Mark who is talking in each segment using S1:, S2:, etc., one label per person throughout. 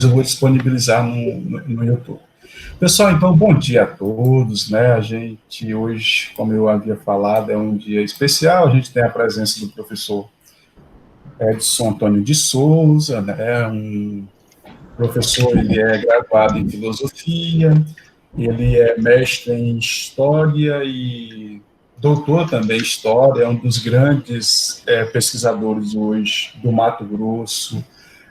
S1: eu vou disponibilizar no YouTube. Pessoal, então, bom dia a todos, né? A gente hoje, como eu havia falado, é um dia especial, a gente tem a presença do professor Edson Antônio de Souza, né? Um professor, ele é graduado em filosofia, ele é mestre em história e doutor também em história, é um dos grandes pesquisadores hoje do Mato Grosso,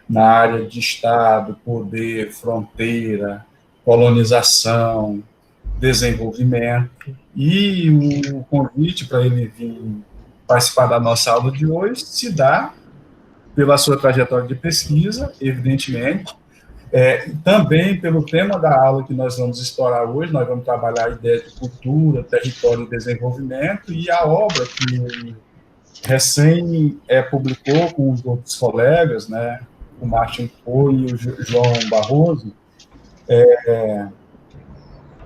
S1: na área de Estado, poder, fronteira, colonização, desenvolvimento. E o convite para ele vir participar da nossa aula de hoje se dá pela sua trajetória de pesquisa, evidentemente, também pelo tema da aula que nós vamos explorar hoje. Nós vamos trabalhar a ideia de cultura, território e desenvolvimento, e a obra que ele recém publicou com os outros colegas, né, o Martin Poe e o João Barroso,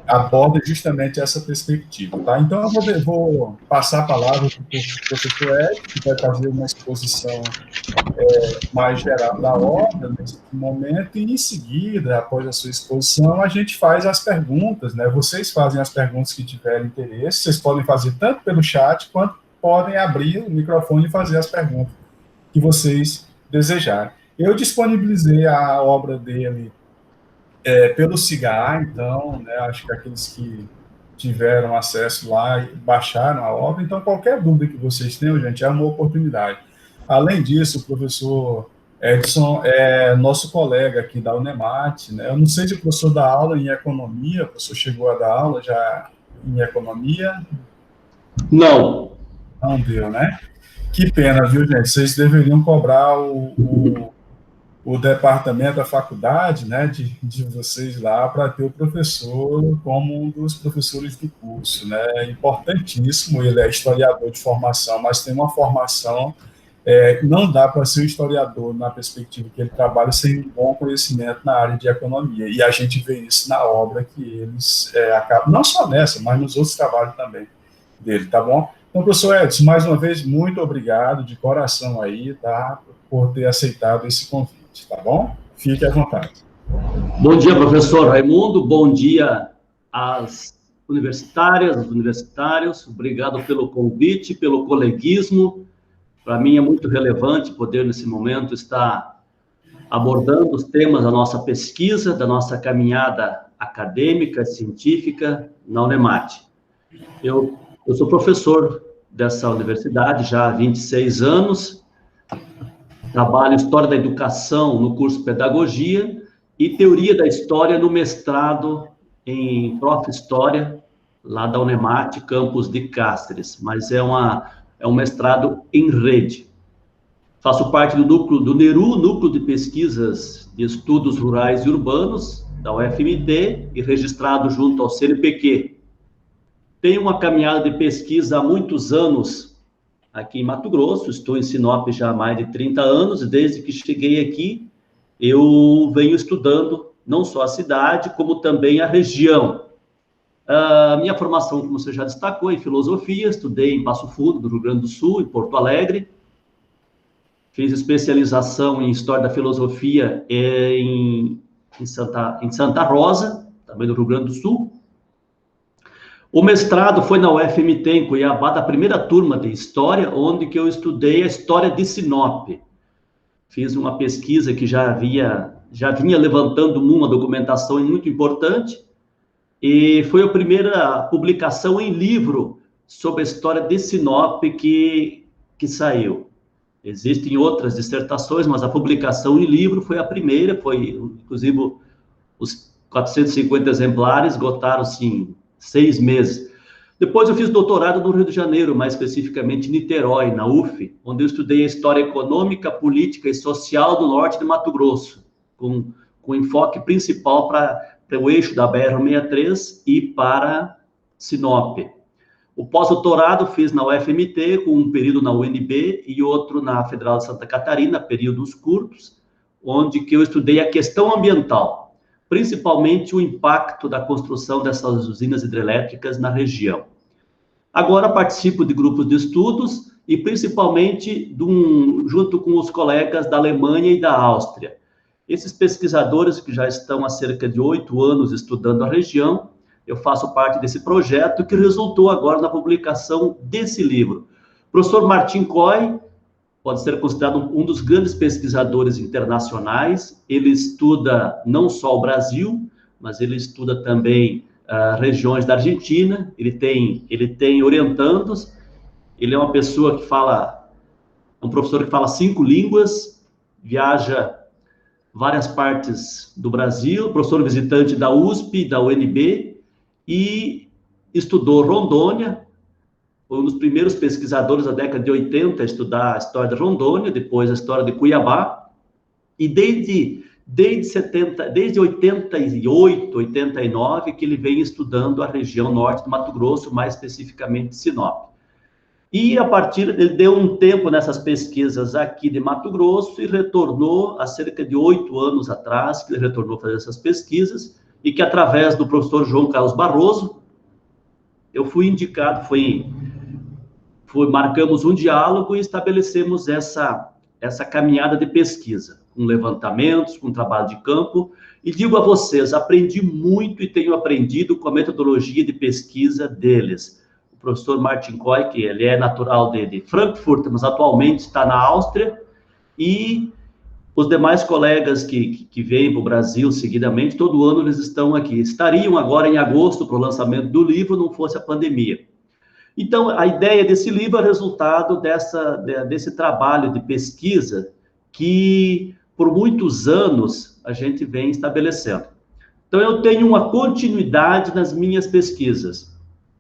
S1: aborda justamente essa perspectiva. Tá? Então, eu vou passar a palavra para o professor Ed, que vai fazer uma exposição mais geral da obra nesse momento, e em seguida, após a sua exposição, a gente faz as perguntas, né? Vocês fazem as perguntas que tiverem interesse, vocês podem fazer tanto pelo chat, quanto podem abrir o microfone e fazer as perguntas que vocês desejarem. Eu disponibilizei a obra dele pelo Cigar, então, né, acho que aqueles que tiveram acesso lá e baixaram a obra, então qualquer dúvida que vocês tenham, gente, é uma oportunidade. Além disso, o professor Edson é nosso colega aqui da Unemat, né? Eu não sei se o professor dá aula em economia, o professor chegou a dar aula já em economia?
S2: Não.
S1: Não deu, né? Que pena, viu, gente? Vocês deveriam cobrar o departamento, a faculdade, né, de vocês lá, para ter o professor como um dos professores do curso, né? É importantíssimo, ele é historiador de formação, mas tem uma formação, não dá para ser um historiador na perspectiva que ele trabalha sem um bom conhecimento na área de economia, e a gente vê isso na obra que eles acabam, não só nessa, mas nos outros trabalhos também dele, tá bom? Então, professor Edson, mais uma vez, muito obrigado de coração aí, tá, por ter aceitado esse convite, tá bom? Fique à vontade.
S2: Bom dia, professor Raimundo, bom dia às universitárias, aos universitários, obrigado pelo convite, pelo coleguismo. Para mim é muito relevante poder, nesse momento, estar abordando os temas da nossa pesquisa, da nossa caminhada acadêmica, científica na Unemat. Eu sou professor dessa universidade já há 26 anos, trabalho História da Educação no curso Pedagogia e Teoria da História no mestrado em Prof. História, lá da Unemat, campus de Cáceres, mas é um mestrado em rede. Faço parte do núcleo do NERU, Núcleo de Pesquisas de Estudos Rurais e Urbanos, da UFMT, e registrado junto ao CNPq. Tenho uma caminhada de pesquisa há muitos anos aqui em Mato Grosso, estou em Sinop já há mais de 30 anos, e desde que cheguei aqui, eu venho estudando não só a cidade, como também a região. A minha formação, como você já destacou, em filosofia, estudei em Passo Fundo, do Rio Grande do Sul, em Porto Alegre, fiz especialização em História da Filosofia em Santa Rosa, também do Rio Grande do Sul. O mestrado foi na UFMT, em Cuiabá, da primeira turma de História, onde que eu estudei a história de Sinop. Fiz uma pesquisa que já vinha levantando uma documentação muito importante, e foi a primeira publicação em livro sobre a história de Sinop que saiu. Existem outras dissertações, mas a publicação em livro foi a primeira, inclusive, os 450 exemplares esgotaram-se em 6 meses. Depois eu fiz doutorado no Rio de Janeiro, mais especificamente em Niterói, na UF, onde eu estudei a história econômica, política e social do norte de Mato Grosso, com enfoque principal para o eixo da BR-63 e para Sinop. O pós-doutorado fiz na UFMT, com um período na UNB e outro na Federal de Santa Catarina, períodos curtos, onde que eu estudei a questão ambiental, principalmente o impacto da construção dessas usinas hidrelétricas na região. Agora participo de grupos de estudos e principalmente junto com os colegas da Alemanha e da Áustria. Esses pesquisadores que já estão há cerca de 8 anos estudando a região, eu faço parte desse projeto que resultou agora na publicação desse livro. O professor Martin Coy pode ser considerado um dos grandes pesquisadores internacionais. Ele estuda não só o Brasil, mas ele estuda também regiões da Argentina. Ele tem orientandos. Ele é uma pessoa que fala, um professor que fala 5 línguas, viaja várias partes do Brasil, professor visitante da USP, da UNB, e estudou Rondônia. Foi um dos primeiros pesquisadores da década de 80 a estudar a história de Rondônia, depois a história de Cuiabá, e desde 88, 89, que ele vem estudando a região norte do Mato Grosso, mais especificamente Sinop. E a partir, ele deu um tempo nessas pesquisas aqui de Mato Grosso e retornou, há cerca de 8 anos atrás, que ele retornou a fazer essas pesquisas, e que através do professor João Carlos Barroso, eu fui indicado, marcamos um diálogo e estabelecemos essa caminhada de pesquisa, com levantamentos, com trabalho de campo, e digo a vocês, aprendi muito e tenho aprendido com a metodologia de pesquisa deles. O professor Martin Coy, que ele é natural de Frankfurt, mas atualmente está na Áustria, e os demais colegas que vêm para o Brasil seguidamente, todo ano eles estão aqui. Estariam agora em agosto para o lançamento do livro, não fosse a pandemia. Então, a ideia desse livro é resultado desse trabalho de pesquisa que, por muitos anos, a gente vem estabelecendo. Então, eu tenho uma continuidade nas minhas pesquisas.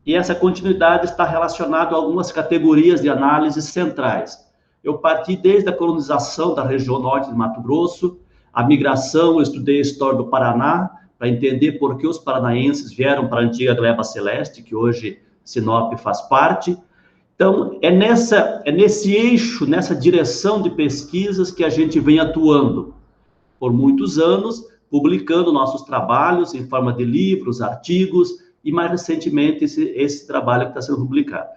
S2: E essa continuidade está relacionada a algumas categorias de análise centrais. Eu parti desde a colonização da região norte de Mato Grosso, a migração, eu estudei a história do Paraná, para entender por que os paranaenses vieram para a antiga Gleba Celeste, que hoje Sinop faz parte. Então, é nesse eixo, nessa direção de pesquisas que a gente vem atuando por muitos anos, publicando nossos trabalhos em forma de livros, artigos, e mais recentemente esse trabalho que está sendo publicado.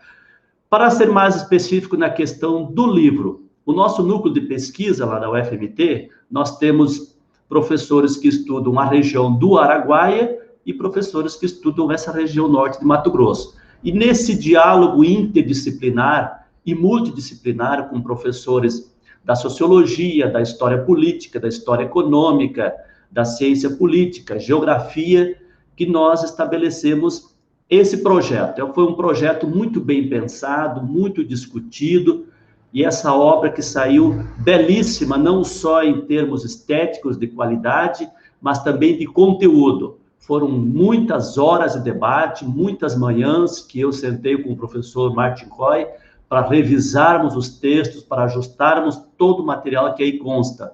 S2: Para ser mais específico na questão do livro, o nosso núcleo de pesquisa lá da UFMT, nós temos professores que estudam a região do Araguaia e professores que estudam essa região norte de Mato Grosso. E nesse diálogo interdisciplinar e multidisciplinar com professores da sociologia, da história política, da história econômica, da ciência política, geografia, que nós estabelecemos esse projeto. Foi um projeto muito bem pensado, muito discutido, e essa obra que saiu belíssima, não só em termos estéticos de qualidade, mas também de conteúdo. Foram muitas horas de debate, muitas manhãs que eu sentei com o professor Martin Coy para revisarmos os textos, para ajustarmos todo o material que aí consta.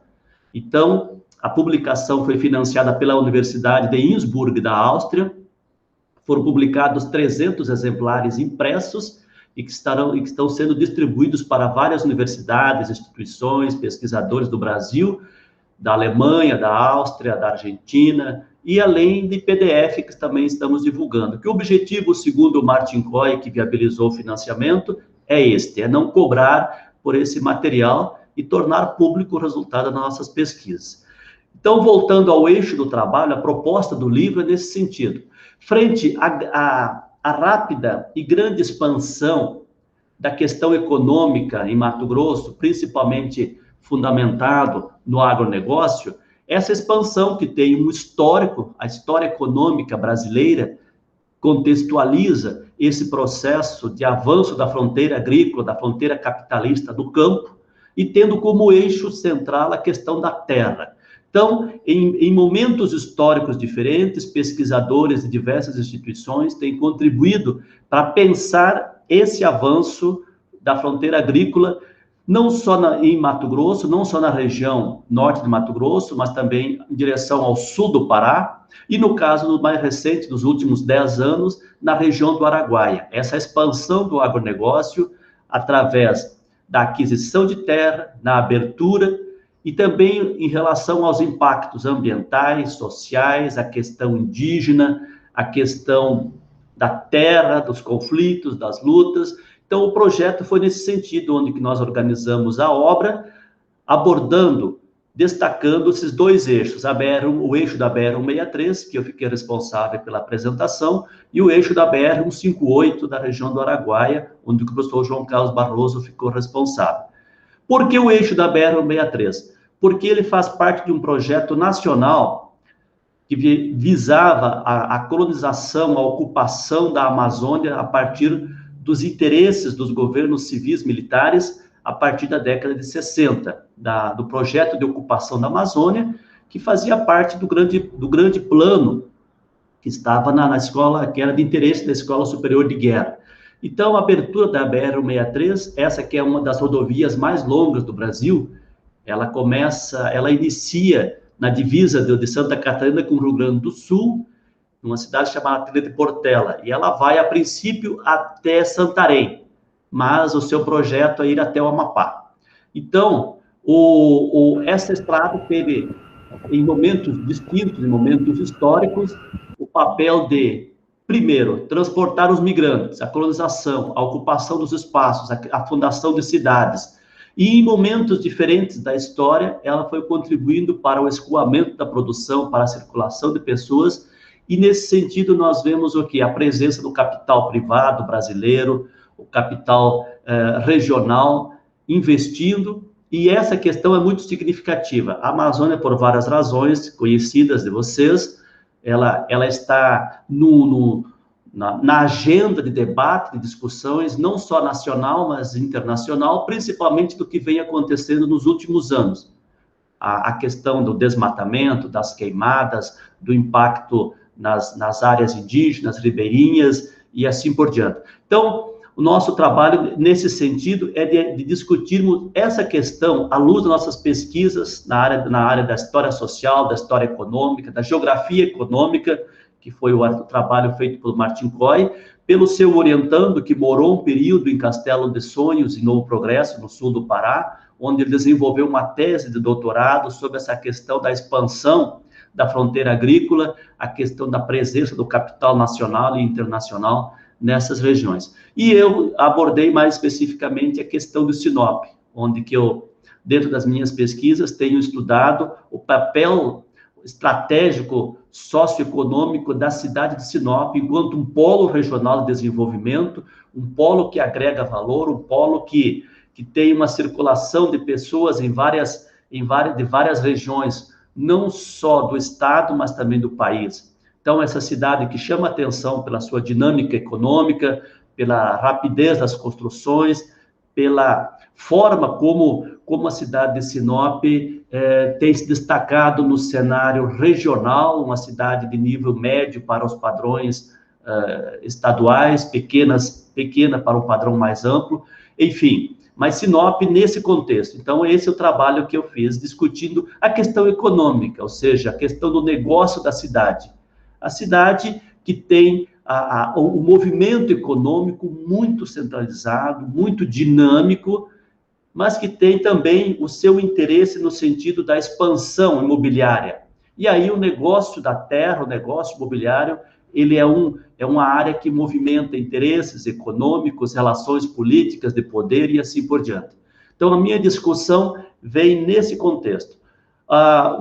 S2: Então, a publicação foi financiada pela Universidade de Innsbruck, da Áustria. Foram publicados 300 exemplares impressos e que estão sendo distribuídos para várias universidades, instituições, pesquisadores do Brasil, da Alemanha, da Áustria, da Argentina, e além de PDF que também estamos divulgando. Que o objetivo, segundo o Martin Coy, que viabilizou o financiamento, é não cobrar por esse material e tornar público o resultado das nossas pesquisas. Então, voltando ao eixo do trabalho, a proposta do livro é nesse sentido. Frente à rápida e grande expansão da questão econômica em Mato Grosso, principalmente fundamentado no agronegócio, essa expansão que tem um histórico, a história econômica brasileira contextualiza esse processo de avanço da fronteira agrícola, da fronteira capitalista do campo, e tendo como eixo central a questão da terra. Então, em momentos históricos diferentes, pesquisadores de diversas instituições têm contribuído para pensar esse avanço da fronteira agrícola, não só em Mato Grosso, não só na região norte de Mato Grosso, mas também em direção ao sul do Pará, e no caso do mais recente, dos últimos 10 anos, na região do Araguaia. Essa expansão do agronegócio através da aquisição de terra, na abertura, e também em relação aos impactos ambientais, sociais, a questão indígena, a questão da terra, dos conflitos, das lutas. Então, o projeto foi nesse sentido, onde que nós organizamos a obra, abordando destacando esses dois eixos, o eixo da BR-163, que eu fiquei responsável pela apresentação, e o eixo da BR-158, da região do Araguaia, onde o professor João Carlos Barroso ficou responsável. Por que o eixo da BR-163? Porque ele faz parte de um projeto nacional que visava a colonização, a ocupação da Amazônia a partir dos interesses dos governos civis militares a partir da década de 60, do projeto de ocupação da Amazônia, que fazia parte do grande plano que estava na escola, que era de interesse da Escola Superior de Guerra. Então, a abertura da BR-163, essa que é uma das rodovias mais longas do Brasil, ela inicia na divisa de Santa Catarina com o Rio Grande do Sul, numa cidade chamada Trilha de Portela, e ela vai, a princípio, até Santarém, mas o seu projeto é ir até o Amapá. Então, essa estrada teve, em momentos distintos, em momentos históricos, o papel de, primeiro, transportar os migrantes, a colonização, a ocupação dos espaços, a fundação de cidades. E em momentos diferentes da história, ela foi contribuindo para o escoamento da produção, para a circulação de pessoas, e nesse sentido nós vemos o quê? A presença do capital privado brasileiro, o capital regional investindo, e essa questão é muito significativa. A Amazônia, por várias razões conhecidas de vocês, ela está na agenda de debate, de discussões, não só nacional, mas internacional, principalmente do que vem acontecendo nos últimos anos. A questão do desmatamento, das queimadas, do impacto nas áreas indígenas, ribeirinhas, e assim por diante. Então, o nosso trabalho, nesse sentido, é de discutirmos essa questão à luz das nossas pesquisas na área da história social, da história econômica, da geografia econômica, que foi o trabalho feito pelo Martin Coy, pelo seu orientando, que morou um período em Castelo de Sonhos, em Novo Progresso, no sul do Pará, onde ele desenvolveu uma tese de doutorado sobre essa questão da expansão da fronteira agrícola, a questão da presença do capital nacional e internacional nessas regiões. E eu abordei mais especificamente a questão do Sinop, onde que eu, dentro das minhas pesquisas, tenho estudado o papel estratégico socioeconômico da cidade de Sinop, enquanto um polo regional de desenvolvimento, um polo que agrega valor, um polo que tem uma circulação de pessoas de várias regiões, não só do estado, mas também do país. Então, essa cidade que chama atenção pela sua dinâmica econômica, pela rapidez das construções, pela forma como a cidade de Sinop tem se destacado no cenário regional, uma cidade de nível médio para os padrões estaduais, pequena para o padrão mais amplo, enfim, mas Sinop nesse contexto. Então, esse é o trabalho que eu fiz, discutindo a questão econômica, ou seja, a questão do negócio da cidade. A cidade que tem o movimento econômico muito centralizado, muito dinâmico, mas que tem também o seu interesse no sentido da expansão imobiliária. E aí o negócio da terra, o negócio imobiliário, ele é uma área que movimenta interesses econômicos, relações políticas de poder e assim por diante. Então, a minha discussão vem nesse contexto.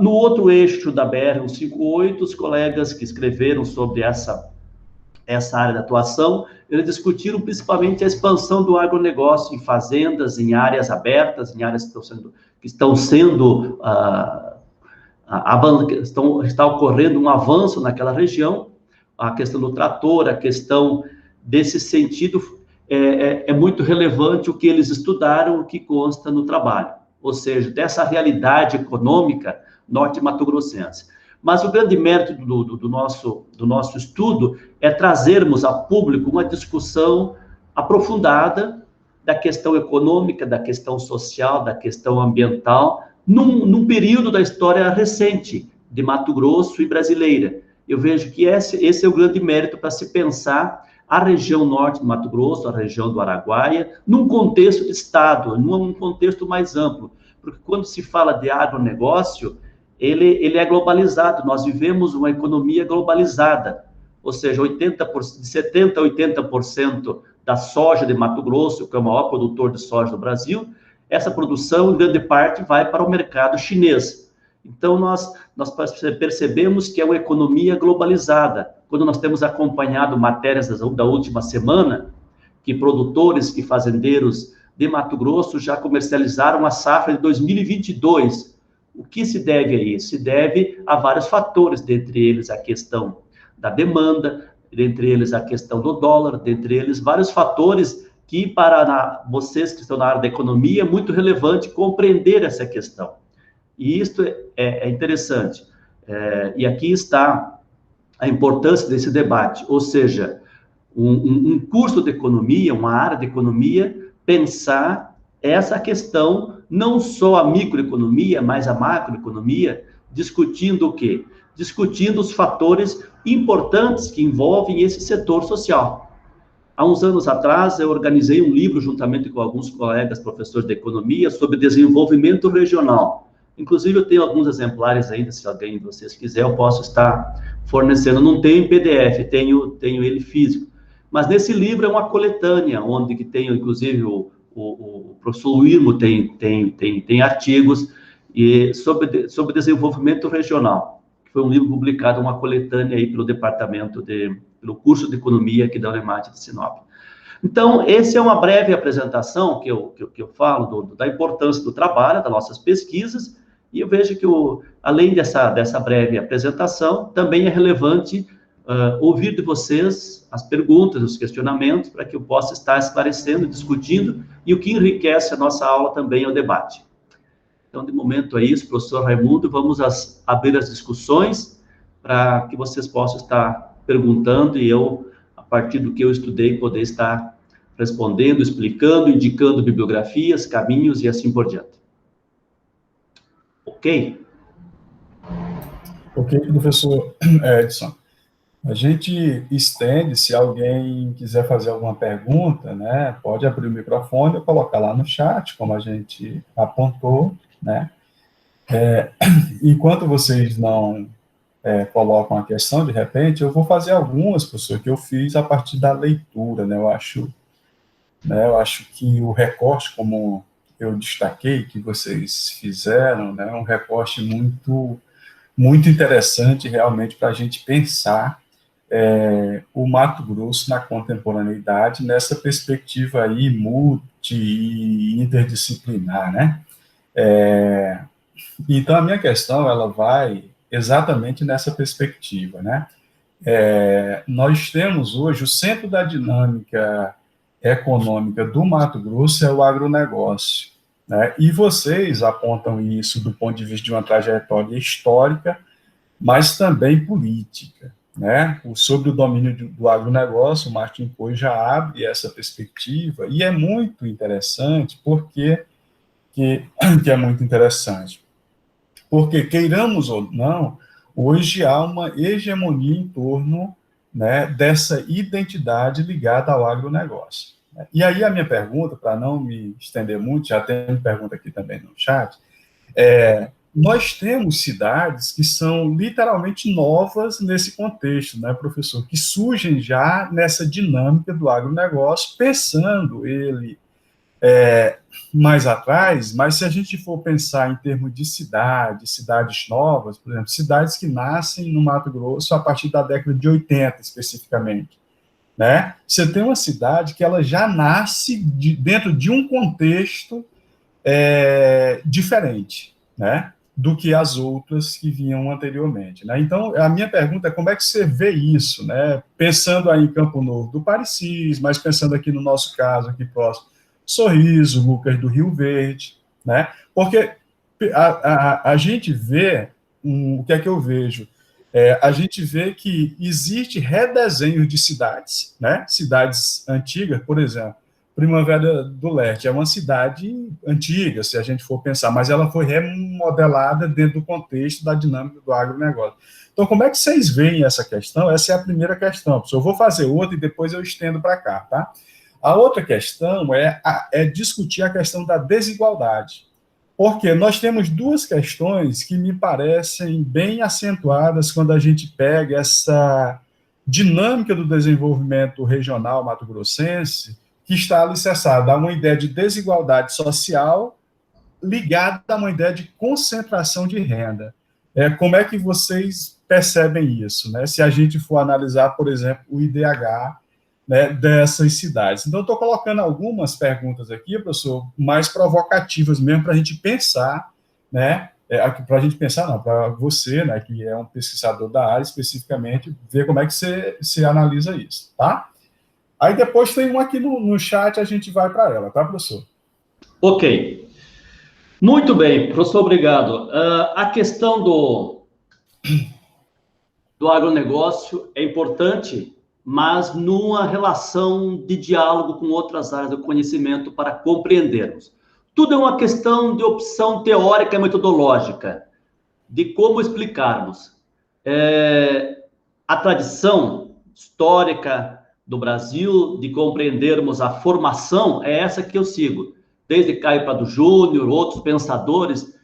S2: No outro eixo da BR-158, os colegas que escreveram sobre essa área de atuação, eles discutiram principalmente a expansão do agronegócio em fazendas, em áreas abertas, em áreas que estão sendo está ocorrendo um avanço naquela região, a questão do trator, a questão desse sentido, é muito relevante o que eles estudaram, o que consta no trabalho, ou seja, dessa realidade econômica norte-mato-grossense. Mas o grande mérito do nosso estudo é trazermos a público uma discussão aprofundada da questão econômica, da questão social, da questão ambiental, num período da história recente de Mato Grosso e brasileira. Eu vejo que esse é o grande mérito para se pensar a região norte do Mato Grosso, a região do Araguaia, num contexto de Estado, num contexto mais amplo. Porque quando se fala de agronegócio, ele é globalizado, nós vivemos uma economia globalizada, ou seja, de 70% a 80% da soja de Mato Grosso, que é o maior produtor de soja do Brasil, essa produção, em grande parte, vai para o mercado chinês. Então, nós percebemos que é uma economia globalizada. Quando nós temos acompanhado matérias da última semana, que produtores, que fazendeiros de Mato Grosso já comercializaram a safra de 2022. O que se deve a isso? Se deve a vários fatores, dentre eles a questão da demanda, dentre eles a questão do dólar, dentre eles vários fatores que para vocês que estão na área da economia é muito relevante compreender essa questão. E isto é interessante. E aqui está a importância desse debate, ou seja, um curso de economia, uma área de economia, pensar essa questão, não só a microeconomia, mas a macroeconomia, discutindo o quê? Discutindo os fatores importantes que envolvem esse setor social. Há uns anos atrás, eu organizei um livro, juntamente com alguns colegas professores de economia, sobre desenvolvimento regional. Inclusive, eu tenho alguns exemplares ainda, se alguém de vocês quiser, eu posso estar fornecendo. Não tenho em PDF, tenho ele físico. Mas nesse livro é uma coletânea, onde que tem, inclusive, o professor Wilmo tem artigos sobre desenvolvimento regional. Foi um livro publicado, uma coletânea aí pelo pelo curso de economia aqui da Unemate de Sinop. Então, essa é uma breve apresentação que eu falo da importância do trabalho, das nossas pesquisas, e eu vejo que, além dessa breve apresentação, também é relevante ouvir de vocês as perguntas, os questionamentos, para que eu possa estar esclarecendo, discutindo, e o que enriquece a nossa aula também é o debate. Então, de momento é isso, professor Raimundo, vamos abrir as discussões para que vocês possam estar perguntando e eu, a partir do que eu estudei, poder estar respondendo, explicando, indicando bibliografias, caminhos e assim por diante. Ok?
S1: Ok, professor Edson. A gente estende, se alguém quiser fazer alguma pergunta, né, pode abrir o microfone ou colocar lá no chat, como a gente apontou, né? Enquanto vocês não colocam a questão, de repente, eu vou fazer algumas, professor, que eu fiz a partir da leitura, né? Eu acho que o recorte, como eu destaquei, que vocês fizeram, né, é um recorte muito, muito interessante, realmente, para a gente pensar o Mato Grosso na contemporaneidade, nessa perspectiva aí multi- e interdisciplinar, né? Então, a minha questão, ela vai exatamente nessa perspectiva, né? Nós temos hoje o centro da dinâmica econômica do Mato Grosso é o agronegócio, né? E vocês apontam isso do ponto de vista de uma trajetória histórica, mas também política, né? Sobre o domínio do agronegócio, o Martin Poi já abre essa perspectiva, e é muito interessante, porque é muito interessante, porque, queiramos ou não, hoje há uma hegemonia em torno, né, dessa identidade ligada ao agronegócio. E aí a minha pergunta, para não me estender muito, já tem pergunta aqui também no chat, nós temos cidades que são literalmente novas nesse contexto, né, professor, que surgem já nessa dinâmica do agronegócio, pensando ele mais atrás, mas se a gente for pensar em termos de cidades novas, por exemplo, cidades que nascem no Mato Grosso a partir da década de 80, especificamente, né? Você tem uma cidade que ela já nasce dentro de um contexto diferente, né, do que as outras que vinham anteriormente, né? Então, a minha pergunta é como é que você vê isso, né? Pensando aí em Campo Novo do Parecis, mas pensando aqui no nosso caso, aqui próximo, Sorriso, Lucas do Rio Verde, né? Porque a gente vê, o que é que eu vejo? A gente vê que existe redesenho de cidades, né? Cidades antigas, por exemplo, Primavera do Leste é uma cidade antiga, se a gente for pensar, mas ela foi remodelada dentro do contexto da dinâmica do agronegócio. Então, como é que vocês veem essa questão? Essa é a primeira questão, professor. Eu vou fazer outra e depois eu estendo para cá, tá? A outra questão é discutir a questão da desigualdade, porque nós temos duas questões que me parecem bem acentuadas quando a gente pega essa dinâmica do desenvolvimento regional mato-grossense, que está alicerçada a uma ideia de desigualdade social ligado a uma ideia de concentração de renda. Como é que vocês percebem isso, né? Se a gente for analisar, por exemplo, o IDH, né, dessas cidades. Então, eu estou colocando algumas perguntas aqui, professor, mais provocativas mesmo, para a gente pensar, né? Para a gente pensar, não, para você, né, que é um pesquisador da área especificamente, ver como é que você analisa isso, tá? Aí depois tem um aqui no chat, a gente vai para ela, tá, professor?
S2: Ok. Muito bem, professor, obrigado. A questão do agronegócio é importante, mas numa relação de diálogo com outras áreas do conhecimento para compreendermos. Tudo é uma questão de opção teórica e metodológica, de como explicarmos. A tradição histórica do Brasil, de compreendermos a formação, é essa que eu sigo. Desde Caio Prado Júnior, outros pensadores,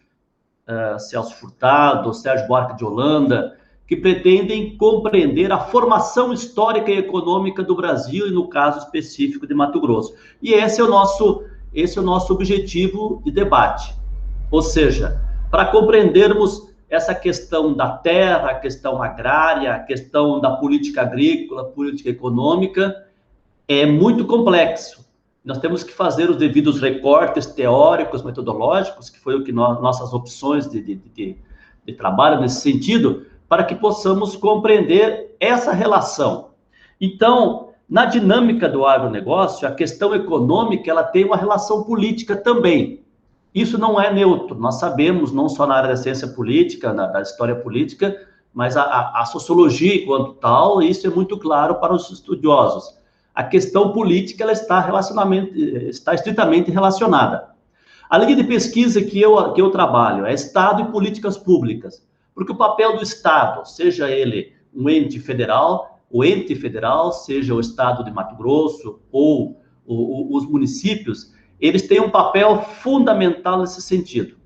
S2: Celso Furtado, Sérgio Buarque de Holanda, que pretendem compreender a formação histórica e econômica do Brasil, e no caso específico de Mato Grosso. E esse é o nosso objetivo de debate. Ou seja, para compreendermos essa questão da terra, a questão agrária, a questão da política agrícola, política econômica, é muito complexo. Nós temos que fazer os devidos recortes teóricos, metodológicos, que foi o que nossas opções de trabalho nesse sentido, para que possamos compreender essa relação. Então, na dinâmica do agronegócio, a questão econômica ela tem uma relação política também. Isso não é neutro, nós sabemos, não só na área da ciência política, da história política, mas a sociologia enquanto tal, isso é muito claro para os estudiosos. A questão política ela está estritamente relacionada. A linha de pesquisa que eu trabalho é Estado e políticas públicas, porque o papel do Estado, seja ele um ente federal, seja o Estado de Mato Grosso ou os municípios, eles têm um papel fundamental nesse sentido.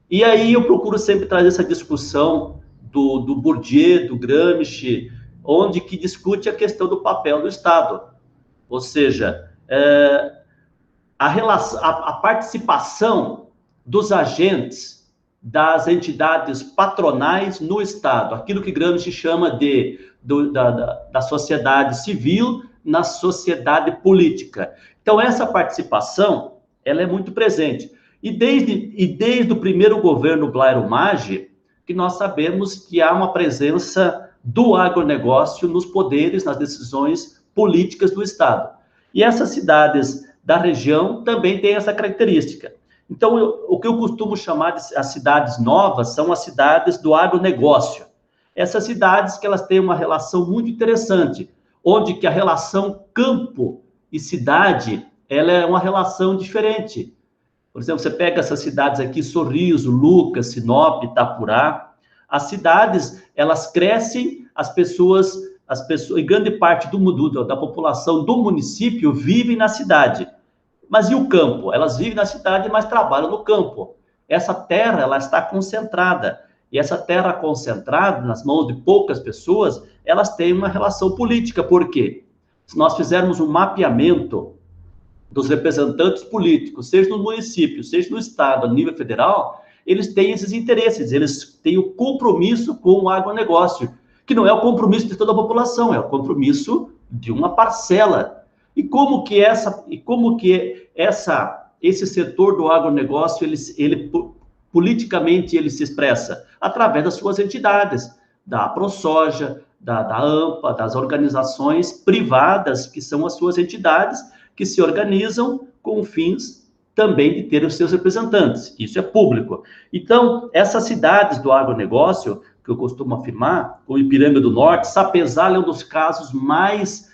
S2: E aí eu procuro sempre trazer essa discussão do Bourdieu, do Gramsci, onde que discute a questão do papel do Estado. Ou seja, a participação dos agentes das entidades patronais no Estado, aquilo que Gramsci chama da sociedade civil na sociedade política. Então, essa participação, ela é muito presente. E desde o primeiro governo Blairo Maggi, que nós sabemos que há uma presença do agronegócio nos poderes, nas decisões políticas do Estado. E essas cidades da região também têm essa característica. Então, o que eu costumo chamar de as cidades novas são as cidades do agronegócio. Essas cidades que elas têm uma relação muito interessante, onde que a relação campo e cidade, ela é uma relação diferente. Por exemplo, você pega essas cidades aqui, Sorriso, Lucas, Sinop, Itapurá, as cidades, elas crescem, as pessoas, e grande parte da população do município vive na cidade. Mas e o campo? Elas vivem na cidade, mas trabalham no campo. Essa terra, ela está concentrada. E essa terra concentrada nas mãos de poucas pessoas, elas têm uma relação política. Por quê? Se nós fizermos um mapeamento dos representantes políticos, seja no município, seja no estado, a nível federal, eles têm esses interesses, eles têm o compromisso com o agronegócio, que não é o compromisso de toda a população, é o compromisso de uma parcela. E como que esse setor do agronegócio, politicamente, ele se expressa? Através das suas entidades, da ProSoja, da AMPA, das organizações privadas, que são as suas entidades, que se organizam com fins também de ter os seus representantes. Isso é público. Então, essas cidades do agronegócio, que eu costumo afirmar, como Ipiranga do Norte, Sapezal é um dos casos mais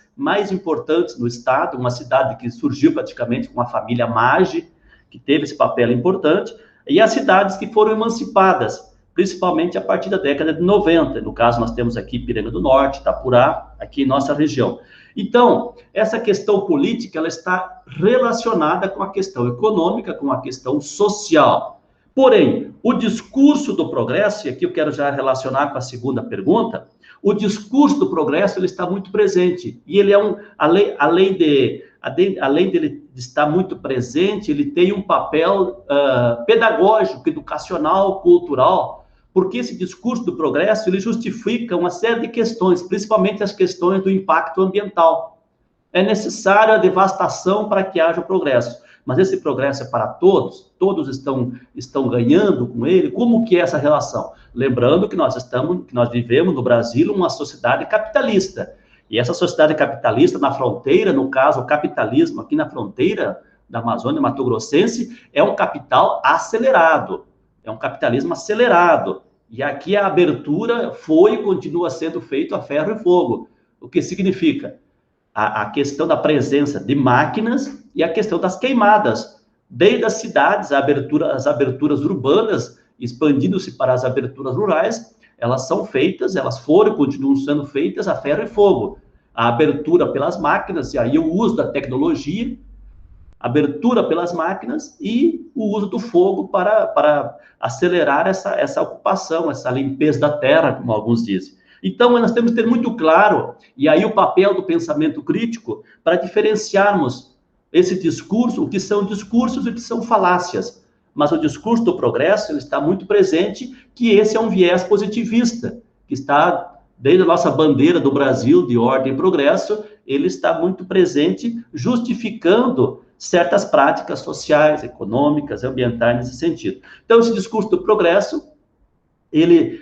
S2: importantes no estado, uma cidade que surgiu praticamente com a família Maggi, que teve esse papel importante, e as cidades que foram emancipadas, principalmente a partir da década de 90. No caso, nós temos aqui Ipiranga do Norte, Itapurá, aqui em nossa região. Então, essa questão política, ela está relacionada com a questão econômica, com a questão social. Porém, o discurso do progresso, e aqui eu quero já relacionar com a segunda pergunta, o discurso do progresso, ele está muito presente, e ele é além além de estar muito presente, ele tem um papel pedagógico, educacional, cultural, porque esse discurso do progresso, ele justifica uma série de questões, principalmente as questões do impacto ambiental. É necessária a devastação para que haja o progresso, mas esse progresso é para todos? Todos estão ganhando com ele? Como que é essa relação? Lembrando que nós vivemos no Brasil uma sociedade capitalista, e essa sociedade capitalista na fronteira, no caso, o capitalismo aqui na fronteira da Amazônia Mato-Grossense, é um capital acelerado, é um capitalismo acelerado, e aqui a abertura foi e continua sendo feita a ferro e fogo. O que significa? A questão da presença de máquinas e a questão das queimadas. Desde as cidades, as aberturas urbanas, expandindo-se para as aberturas rurais, elas são feitas, elas foram e continuam sendo feitas a ferro e fogo. A abertura pelas máquinas, e aí o uso da tecnologia, abertura pelas máquinas e o uso do fogo para acelerar essa ocupação, essa limpeza da terra, como alguns dizem. Então, nós temos que ter muito claro, e aí o papel do pensamento crítico, para diferenciarmos esse discurso, o que são discursos e o que são falácias. Mas o discurso do progresso, ele está muito presente, que esse é um viés positivista, que está, desde a nossa bandeira do Brasil, de ordem e progresso, ele está muito presente, justificando certas práticas sociais, econômicas, ambientais nesse sentido. Então, esse discurso do progresso, ele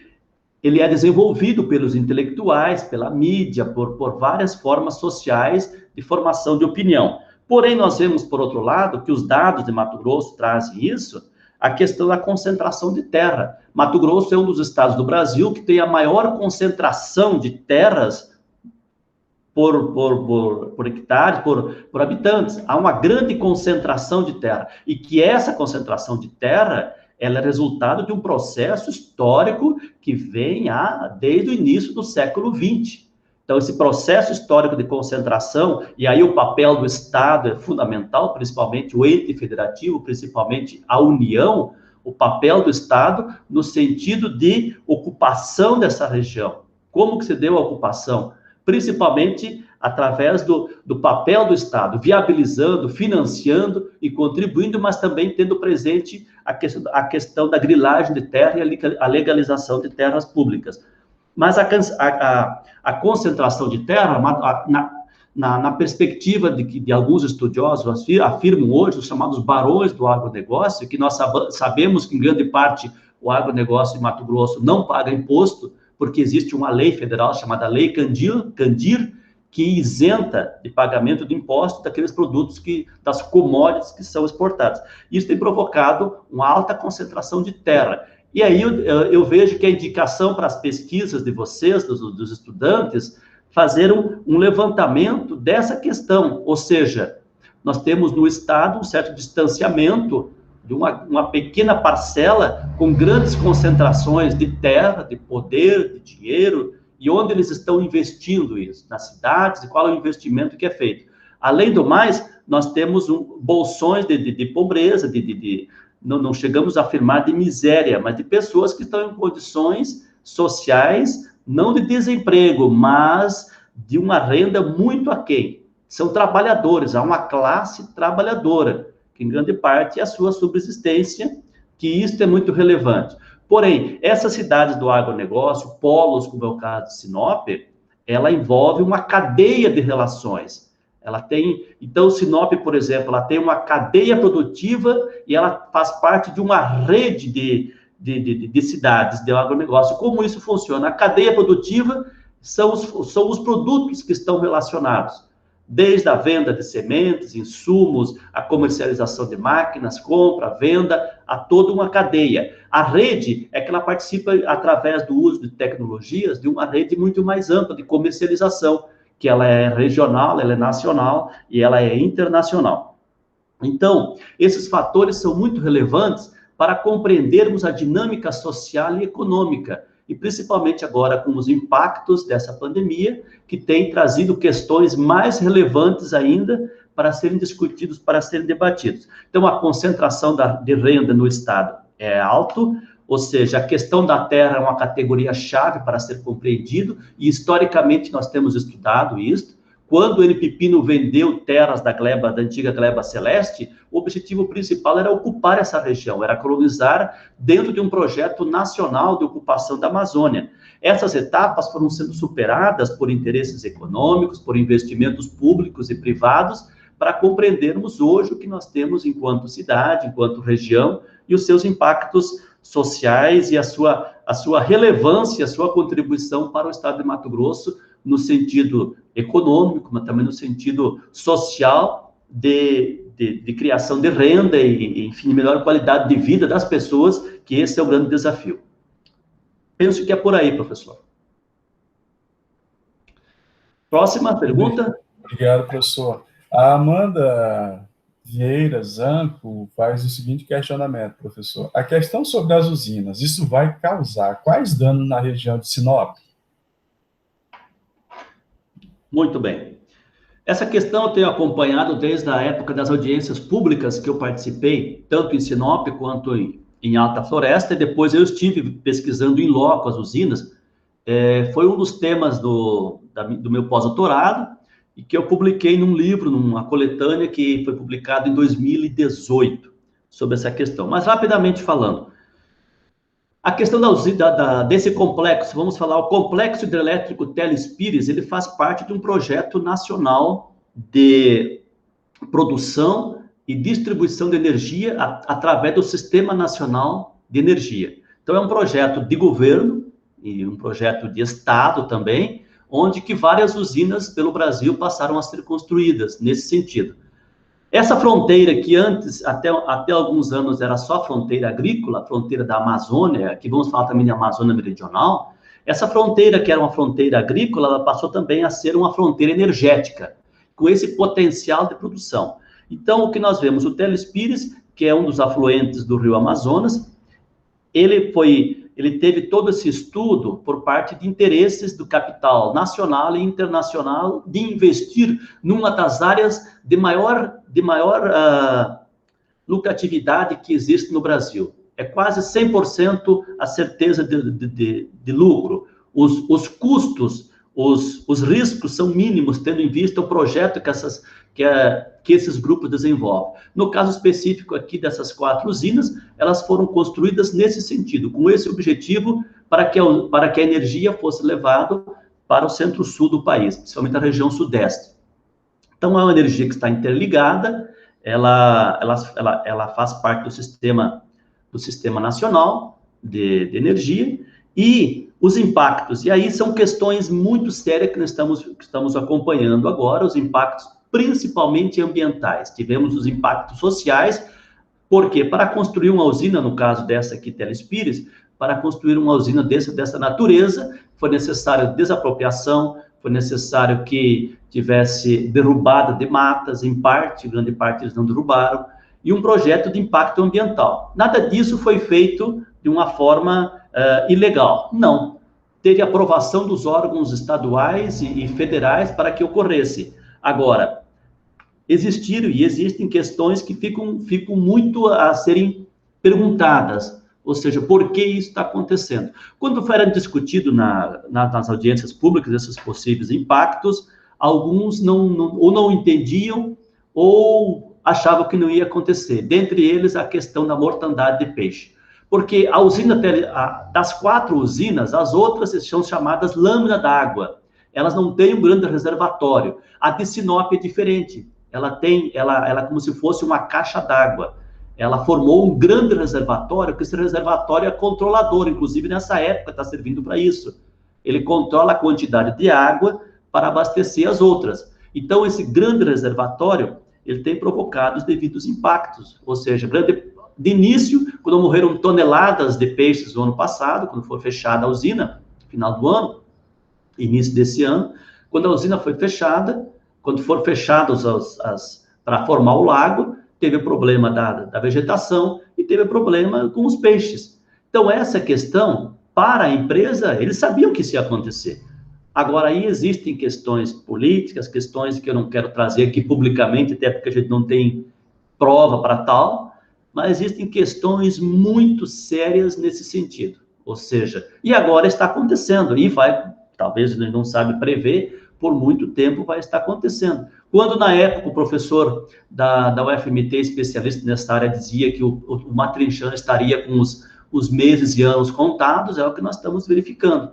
S2: é desenvolvido pelos intelectuais, pela mídia, por várias formas sociais de formação de opinião. Porém, nós vemos, por outro lado, que os dados de Mato Grosso trazem isso, a questão da concentração de terra. Mato Grosso é um dos estados do Brasil que tem a maior concentração de terras por hectares, por habitantes. Há uma grande concentração de terra. E que essa concentração de terra, ela é resultado de um processo histórico que vem desde o início do século XX. Então, esse processo histórico de concentração, e aí o papel do Estado é fundamental, principalmente o ente federativo, principalmente a União, o papel do Estado no sentido de ocupação dessa região. Como que se deu a ocupação? Principalmente através do papel do Estado, viabilizando, financiando e contribuindo, mas também tendo presente a questão da grilagem de terra e a legalização de terras públicas. Mas a concentração de terra, na perspectiva de alguns estudiosos, afirmam hoje, os chamados barões do agronegócio, que nós sabemos que, em grande parte, o agronegócio em Mato Grosso não paga imposto, porque existe uma lei federal chamada Lei Candir, que isenta de pagamento de impostos daqueles produtos das commodities que são exportados. Isso tem provocado uma alta concentração de terra. E aí eu vejo que a indicação para as pesquisas de vocês, dos estudantes, fazer um levantamento dessa questão, ou seja, nós temos no Estado um certo distanciamento de uma pequena parcela com grandes concentrações de terra, de poder, de dinheiro, e onde eles estão investindo isso, nas cidades, e qual é o investimento que é feito. Além do mais, nós temos bolsões de pobreza, não chegamos a afirmar de miséria, mas de pessoas que estão em condições sociais, não de desemprego, mas de uma renda muito aquém. São trabalhadores, há uma classe trabalhadora, que em grande parte é a sua subsistência, que isso é muito relevante. Porém, essas cidades do agronegócio, polos, como é o caso de Sinop, ela envolve uma cadeia de relações. Ela tem, então, Sinop, por exemplo, ela tem uma cadeia produtiva e ela faz parte de uma rede de cidades de agronegócio. Como isso funciona? A cadeia produtiva são os produtos que estão relacionados, desde a venda de sementes, insumos, a comercialização de máquinas, compra, venda, a toda uma cadeia. A rede é que ela participa, através do uso de tecnologias, de uma rede muito mais ampla de comercialização, que ela é regional, ela é nacional e ela é internacional. Então, esses fatores são muito relevantes para compreendermos a dinâmica social e econômica, e principalmente agora com os impactos dessa pandemia, que tem trazido questões mais relevantes ainda para serem discutidos, para serem debatidos. Então, a concentração de renda no Estado é alto, ou seja, a questão da terra é uma categoria-chave para ser compreendido, e historicamente nós temos estudado isso, quando o Pepino vendeu terras da antiga Gleba Celeste, o objetivo principal era ocupar essa região, era colonizar dentro de um projeto nacional de ocupação da Amazônia. Essas etapas foram sendo superadas por interesses econômicos, por investimentos públicos e privados, para compreendermos hoje o que nós temos enquanto cidade, enquanto região, e os seus impactos sociais e a sua relevância, a sua contribuição para o estado de Mato Grosso, no sentido econômico, mas também no sentido social, de criação de renda e, enfim, melhor qualidade de vida das pessoas, que esse é o grande desafio. Penso que é por aí, professor. Próxima pergunta.
S1: Obrigado, professor. A Amanda Vieira Zanco faz o seguinte questionamento, professor. A questão sobre as usinas, isso vai causar quais danos na região de Sinop?
S2: Muito bem. Essa questão eu tenho acompanhado desde a época das audiências públicas que eu participei, tanto em Sinop quanto em Alta Floresta, e depois eu estive pesquisando em loco as usinas. Foi um dos temas do meu pós-doutorado, e que eu publiquei num livro, numa coletânea que foi publicado em 2018, sobre essa questão. Mas, rapidamente falando, a questão desse complexo, vamos falar, o Complexo Hidrelétrico Telespires, ele faz parte de um projeto nacional de produção e distribuição de energia através do Sistema Nacional de Energia. Então, é um projeto de governo e um projeto de Estado também, onde que várias usinas pelo Brasil passaram a ser construídas nesse sentido. Essa fronteira que antes, até alguns anos, era só fronteira agrícola, a fronteira da Amazônia, aqui vamos falar também da Amazônia Meridional, essa fronteira que era uma fronteira agrícola, ela passou também a ser uma fronteira energética, com esse potencial de produção. Então, o que nós vemos, o Telespires, que é um dos afluentes do rio Amazonas, ele teve todo esse estudo por parte de interesses do capital nacional e internacional de investir numa das áreas de maior lucratividade que existe no Brasil. É quase 100% a certeza de lucro. Os custos, os riscos são mínimos, tendo em vista o projeto que esses grupos desenvolvem. No caso específico aqui dessas 4 usinas, elas foram construídas nesse sentido, com esse objetivo, para que a energia fosse levada para o centro-sul do país, principalmente a região sudeste. Então, é uma energia que está interligada, ela faz parte do sistema nacional de energia, e os impactos, e aí são questões muito sérias que nós estamos acompanhando agora, os impactos principalmente ambientais. Tivemos os impactos sociais, porque para construir uma usina, no caso dessa aqui, Telespires, para construir uma usina dessa natureza, foi necessário desapropriação, foi necessário que tivesse derrubada de matas, em parte, grande parte eles não derrubaram, e um projeto de impacto ambiental. Nada disso foi feito de uma forma ilegal, não. Teve aprovação dos órgãos estaduais e federais para que ocorresse. Agora, existiram e existem questões que ficam muito a serem perguntadas, ou seja, por que isso está acontecendo? Quando era discutido nas audiências públicas esses possíveis impactos, alguns não entendiam ou achavam que não ia acontecer. Dentre eles, a questão da mortandade de peixe. Porque das 4 usinas, as outras são chamadas lâmina d'água. Elas não têm um grande reservatório. A de Sinop é diferente. Ela é como se fosse uma caixa d'água. Ela formou um grande reservatório, que esse reservatório é controlador, inclusive nessa época está servindo para isso. Ele controla a quantidade de água para abastecer as outras. Então, esse grande reservatório, ele tem provocado os devidos impactos, ou seja, de início, quando morreram toneladas de peixes no ano passado, quando foi fechada a usina, final do ano, início desse ano, quando a usina foi fechada, quando foram fechados para formar o lago, teve o problema da vegetação e teve o problema com os peixes. Então, essa questão, para a empresa, eles sabiam que isso ia acontecer. Agora, aí existem questões políticas, questões que eu não quero trazer aqui publicamente, até porque a gente não tem prova para tal, mas existem questões muito sérias nesse sentido. Ou seja, e agora está acontecendo, e vai, talvez a gente não sabe prever, por muito tempo vai estar acontecendo. Quando, na época, o professor da UFMT, especialista nessa área, dizia que o Matrinchã estaria com os meses e anos contados, é o que nós estamos verificando.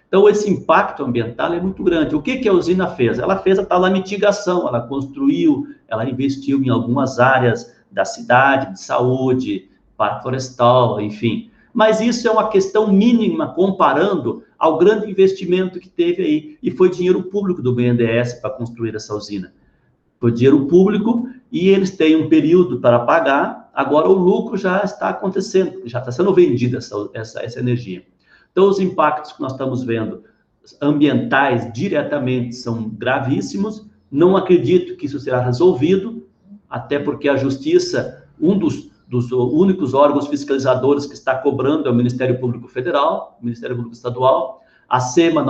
S2: Então, esse impacto ambiental é muito grande. O que a usina fez? Ela fez a tal da mitigação, ela construiu, ela investiu em algumas áreas da cidade, de saúde, parque florestal, enfim. Mas isso é uma questão mínima comparando ao grande investimento que teve aí, e foi dinheiro público do BNDES para construir essa usina. Foi dinheiro público e eles têm um período para pagar, agora o lucro já está acontecendo, já está sendo vendida essa energia. Então, os impactos que nós estamos vendo ambientais diretamente são gravíssimos, não acredito que isso será resolvido, até porque a Justiça, um dos únicos órgãos fiscalizadores que está cobrando é o Ministério Público Federal, o Ministério Público Estadual. A SEMA,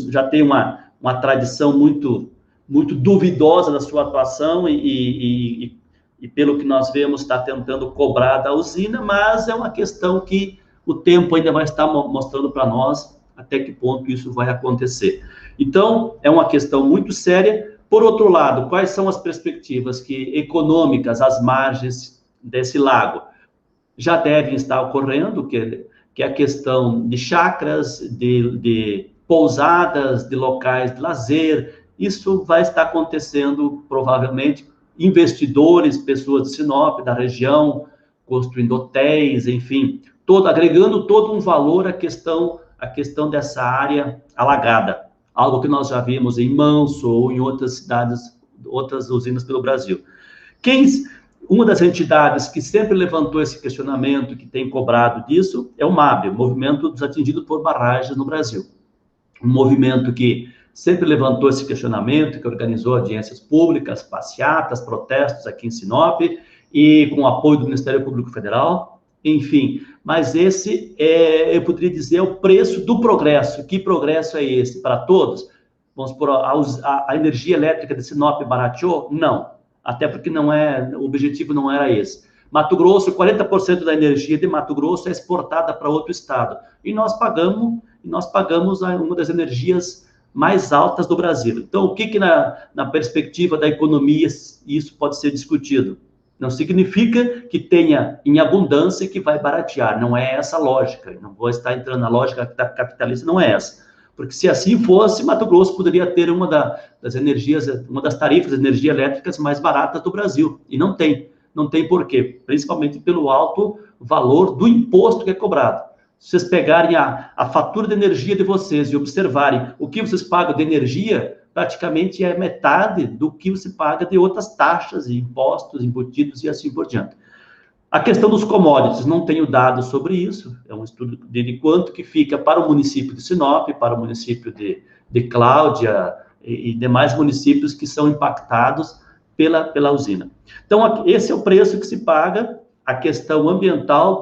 S2: já tem uma tradição muito duvidosa da sua atuação e pelo que nós vemos, está tentando cobrar da usina, mas é uma questão que o tempo ainda vai estar mostrando para nós até que ponto isso vai acontecer. Então, é uma questão muito séria. Por outro lado, quais são as perspectivas econômicas às margens desse lago? Já devem estar ocorrendo, que é a questão de chácaras, de pousadas, de locais de lazer. Isso vai estar acontecendo, provavelmente, investidores, pessoas de Sinop, da região, construindo hotéis, enfim, agregando todo um valor à questão dessa área alagada, algo que nós já vimos em Manso ou em outras cidades, outras usinas pelo Brasil. Uma das entidades que sempre levantou esse questionamento, que tem cobrado disso, é o MAB, o Movimento dos Atingidos por Barragens no Brasil. Um movimento que sempre levantou esse questionamento, que organizou audiências públicas, passeatas, protestos aqui em Sinop, e com o apoio do Ministério Público Federal, enfim. Mas esse, eu poderia dizer, é o preço do progresso. Que progresso é esse para todos? Vamos supor, a energia elétrica de Sinop barateou? Não. Até porque o objetivo não era esse. Mato Grosso, 40% da energia de Mato Grosso é exportada para outro estado. E nós pagamos uma das energias mais altas do Brasil. Então, o que na perspectiva da economia isso pode ser discutido? Não significa que tenha em abundância e que vai baratear. Não é essa a lógica. Não vou estar entrando na lógica capitalista, não é essa. Porque se assim fosse, Mato Grosso poderia ter uma das tarifas de energia elétricas mais baratas do Brasil. E não tem. Não tem por quê? Principalmente pelo alto valor do imposto que é cobrado. Se vocês pegarem a fatura de energia de vocês e observarem o que vocês pagam de energia, praticamente é metade do que você paga de outras taxas e impostos embutidos e assim por diante. A questão dos commodities, não tenho dados sobre isso, é um estudo de quanto que fica para o município de Sinop, para o município de Cláudia e demais municípios que são impactados pela usina. Então, esse é o preço que se paga, a questão ambiental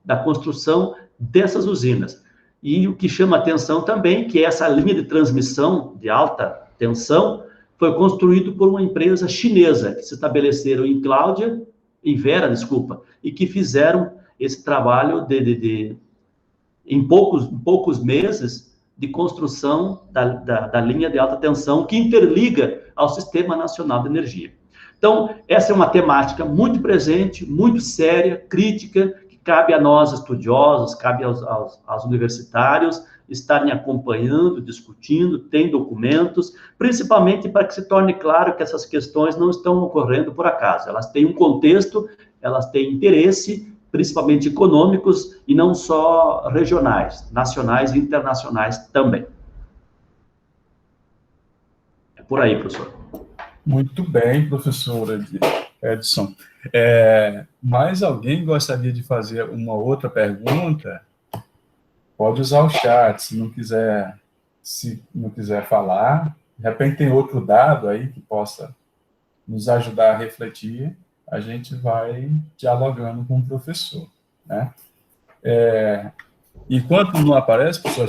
S2: da construção dessas usinas. E o que chama atenção também, que essa linha de transmissão de alta tensão foi construído por uma empresa chinesa, que se estabeleceram em Vera, e que fizeram esse trabalho em poucos meses de construção da linha de alta tensão que interliga ao Sistema Nacional de Energia. Então, essa é uma temática muito presente, muito séria, crítica, que cabe a nós estudiosos, cabe aos universitários estarem acompanhando, discutindo, tem documentos, principalmente para que se torne claro que essas questões não estão ocorrendo por acaso. Elas têm um contexto, elas têm interesse, principalmente econômicos, e não só regionais, nacionais e internacionais também. É por aí, professor.
S1: Muito bem, professor Edson. Mais alguém gostaria de fazer uma outra pergunta? Pode usar o chat, se não quiser falar. De repente tem outro dado aí que possa nos ajudar a refletir, a gente vai dialogando com o professor, né? Enquanto não aparece, professor,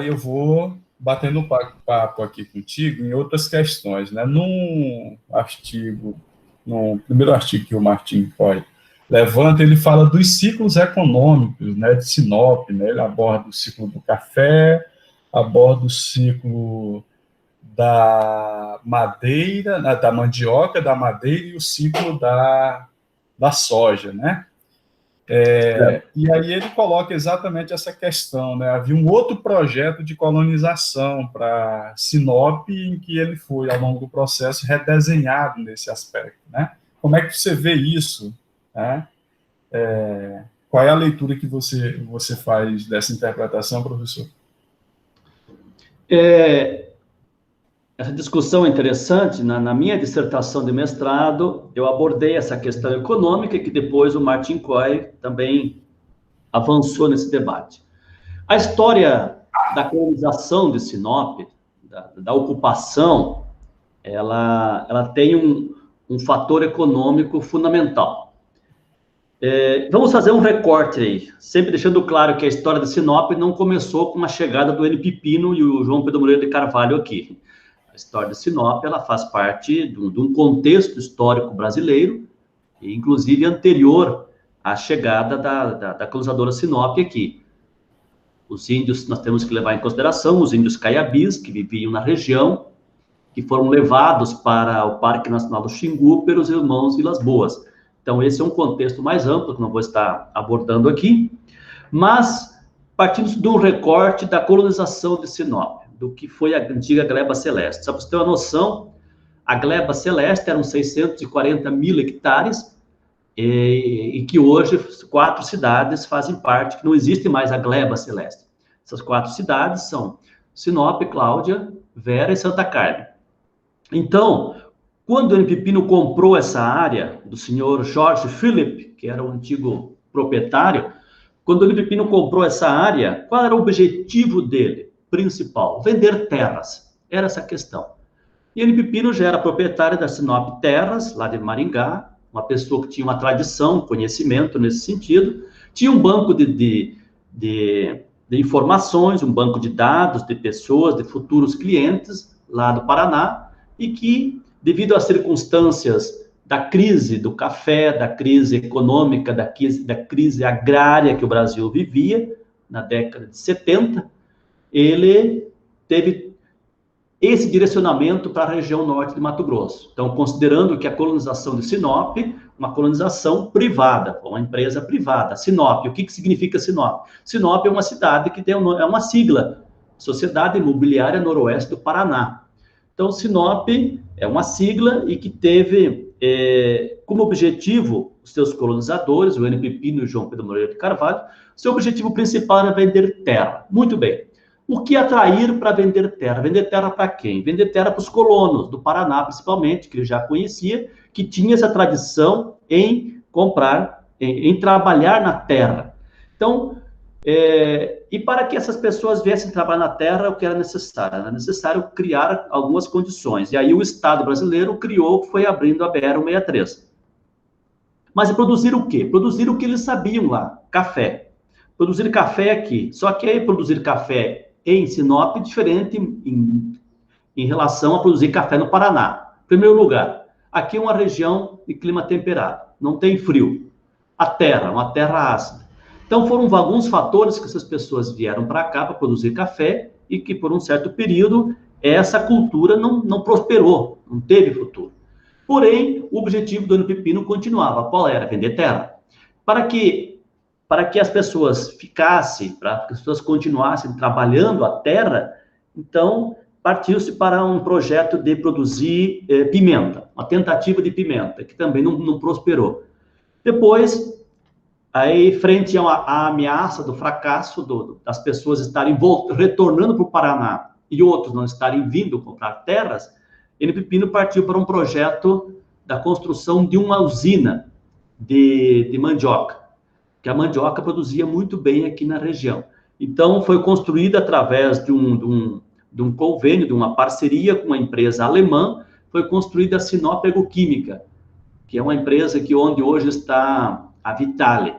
S1: eu vou batendo um papo aqui contigo em outras questões, né? No primeiro artigo que o Martim Coy levanta, ele fala dos ciclos econômicos, né, de Sinop, né? Ele aborda o ciclo do café, aborda o ciclo da madeira, da mandioca, da madeira e o ciclo da soja, né? E aí ele coloca exatamente essa questão, né? Havia um outro projeto de colonização para Sinop, em que ele foi, ao longo do processo, redesenhado nesse aspecto, né? Como é que você vê isso, né? Qual é a leitura que você faz dessa interpretação, professor?
S2: Essa discussão é interessante. Na minha dissertação de mestrado, eu abordei essa questão econômica, que depois o Martin Coy também avançou nesse debate. A história da colonização de Sinop, da ocupação, ela tem um fator econômico fundamental. Vamos fazer um recorte aí, sempre deixando claro que a história de Sinop não começou com a chegada do N. Pipino e o João Pedro Moreira de Carvalho aqui. A história de Sinop, ela faz parte de um contexto histórico brasileiro, inclusive anterior à chegada da colonizadora Sinop aqui. Os índios, nós temos que levar em consideração os índios caiabis, que viviam na região, que foram levados para o Parque Nacional do Xingu pelos irmãos Vilas Boas. Então, esse é um contexto mais amplo, que não vou estar abordando aqui, mas partindo de um recorte da colonização de Sinop, do que foi a antiga Gleba Celeste. Só para você ter uma noção, a Gleba Celeste eram 640 mil hectares, e que hoje 4 cidades fazem parte, que não existe mais a Gleba Celeste. Essas 4 cidades são Sinop, Cláudia, Vera e Santa Carmen. Então, quando o N. Pipino comprou essa área do senhor Jorge Philip, que era o antigo proprietário, quando o N. Pipino comprou essa área, qual era o objetivo dele principal? Vender terras. Era essa a questão. E N. Pipino já era proprietário da Sinop Terras, lá de Maringá, uma pessoa que tinha uma tradição, conhecimento nesse sentido, tinha um banco de informações, um banco de dados de pessoas, de futuros clientes lá do Paraná, e que, devido às circunstâncias da crise do café, da crise econômica, da crise agrária que o Brasil vivia, na década de 70, ele teve esse direcionamento para a região norte de Mato Grosso. Então, considerando que a colonização de Sinop, uma colonização privada, uma empresa privada. Sinop, o que significa Sinop? Sinop é uma cidade que é uma sigla, Sociedade Imobiliária Noroeste do Paraná. Então, Sinop é uma sigla e que teve como objetivo os seus colonizadores, o N. Pipino e o João Pedro Moreira de Carvalho, seu objetivo principal era vender terra. Muito bem. O que atrair para vender terra? Vender terra para quem? Vender terra para os colonos do Paraná, principalmente, que ele já conhecia, que tinha essa tradição em comprar, em trabalhar na terra. Então, e para que essas pessoas viessem trabalhar na terra, o que era necessário? Era necessário criar algumas condições. E aí o Estado brasileiro criou, foi abrindo a BR-163. Mas produzir o quê? Produzir o que eles sabiam lá, café. Produzir café aqui. Só que aí produzir café em Sinop é diferente em relação a produzir café no Paraná. Em primeiro lugar, aqui é uma região de clima temperado, não tem frio. A terra, uma terra ácida. Então, foram alguns fatores que essas pessoas vieram para cá para produzir café e que, por um certo período, essa cultura não prosperou, não teve futuro. Porém, o objetivo do N. Pipino continuava. Qual era? Vender terra. Para que as pessoas ficassem, para que as pessoas continuassem trabalhando a terra, então partiu-se para um projeto de produzir pimenta, uma tentativa de pimenta, que também não prosperou. Depois, aí, frente à ameaça do fracasso das pessoas estarem retornando para o Paraná e outros não estarem vindo comprar terras, N. Pipino partiu para um projeto da construção de uma usina de mandioca, que a mandioca produzia muito bem aqui na região. Então, foi construída através de um convênio, de uma parceria com uma empresa alemã, foi construída a Sinop Agroquímica, que é uma empresa onde hoje está a Vitale.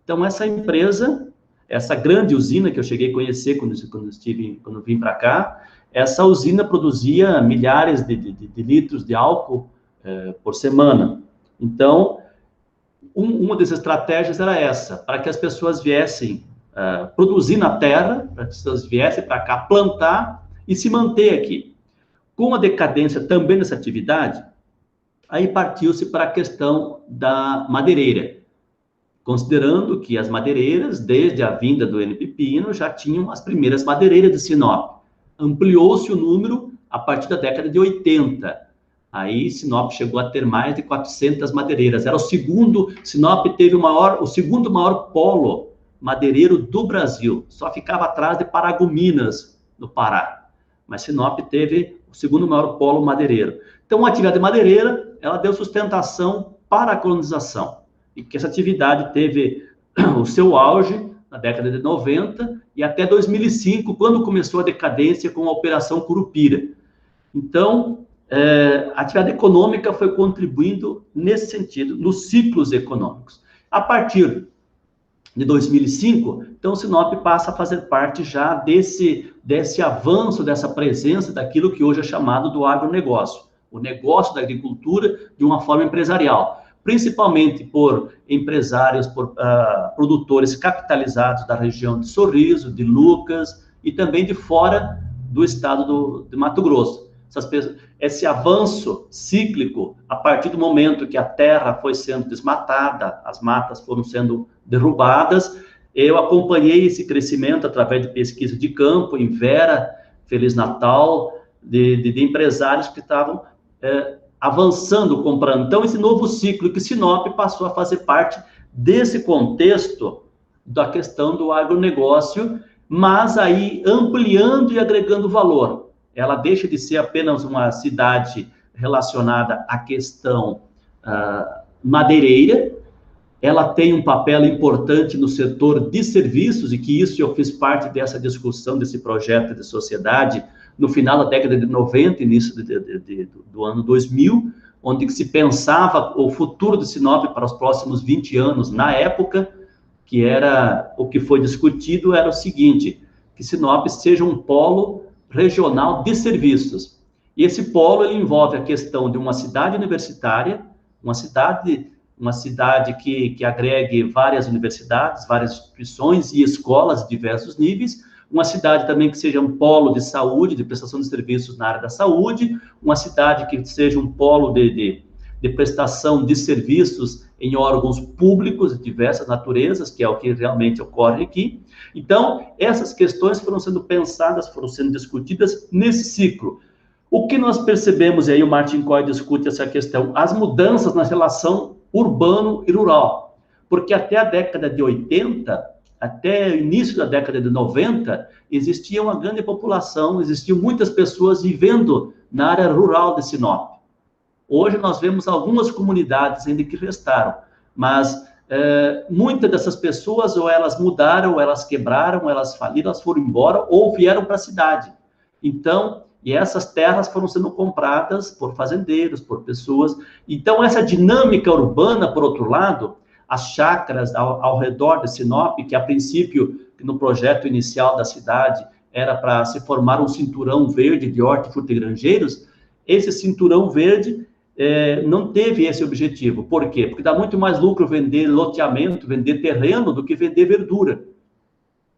S2: Então, essa empresa, essa grande usina que eu cheguei a conhecer quando vim para cá, essa usina produzia milhares de litros de álcool por semana. Então, uma das estratégias era essa, para que as pessoas viessem produzir na terra, para que as pessoas viessem para cá plantar e se manter aqui. Com a decadência também dessa atividade, aí partiu-se para a questão da madeireira, considerando que as madeireiras, desde a vinda do N. Pipino, já tinham as primeiras madeireiras de Sinop. Ampliou-se o número a partir da década de 80. Aí Sinop chegou a ter mais de 400 madeireiras. Era o segundo, Sinop teve o segundo maior polo madeireiro do Brasil. Só ficava atrás de Paragominas, no Pará. Mas Sinop teve o segundo maior polo madeireiro. Então, a atividade madeireira, ela deu sustentação para a colonização. E que essa atividade teve o seu auge na década de 90 e até 2005, quando começou a decadência com a Operação Curupira. Então, a atividade econômica foi contribuindo nesse sentido, nos ciclos econômicos. A partir de 2005, então, Sinop passa a fazer parte já desse avanço, dessa presença daquilo que hoje é chamado do agronegócio, o negócio da agricultura de uma forma empresarial, principalmente por empresários, por produtores capitalizados da região de Sorriso, de Lucas e também de fora do estado de Mato Grosso. Esse avanço cíclico, a partir do momento que a terra foi sendo desmatada, as matas foram sendo derrubadas, eu acompanhei esse crescimento através de pesquisa de campo, em Vera, Feliz Natal, de empresários que estavam avançando, comprando. Então, esse novo ciclo que Sinop passou a fazer parte desse contexto da questão do agronegócio, mas aí ampliando e agregando valor. Ela deixa de ser apenas uma cidade relacionada à questão madeireira, ela tem um papel importante no setor de serviços, e que isso eu fiz parte dessa discussão, desse projeto de sociedade, no final da década de 90, início do ano 2000, onde se pensava o futuro de Sinop para os próximos 20 anos. Na época, que era o que foi discutido, era o seguinte, que Sinop seja um polo regional de serviços. E esse polo ele envolve a questão de uma cidade universitária, uma cidade que agregue várias universidades, várias instituições e escolas de diversos níveis, uma cidade também que seja um polo de saúde, de prestação de serviços na área da saúde, uma cidade que seja um polo de prestação de serviços em órgãos públicos de diversas naturezas, que é o que realmente ocorre aqui. Então, essas questões foram sendo pensadas, foram sendo discutidas nesse ciclo. O que nós percebemos, e aí o Martin Coy discute essa questão, as mudanças na relação urbano e rural, porque até a década de 80, até o início da década de 90, existia uma grande população, existiam muitas pessoas vivendo na área rural de Sinop. Hoje nós vemos algumas comunidades ainda que restaram, mas muitas dessas pessoas ou elas mudaram, ou elas quebraram, ou elas faliram, elas foram embora, ou vieram para a cidade. Então, e essas terras foram sendo compradas por fazendeiros, por pessoas. Então, essa dinâmica urbana, por outro lado, as chácaras ao redor de Sinop, que a princípio, no projeto inicial da cidade, era para se formar um cinturão verde de hortifrutigranjeiros, esse cinturão verde não teve esse objetivo. Por quê? Porque dá muito mais lucro vender loteamento, vender terreno, do que vender verdura.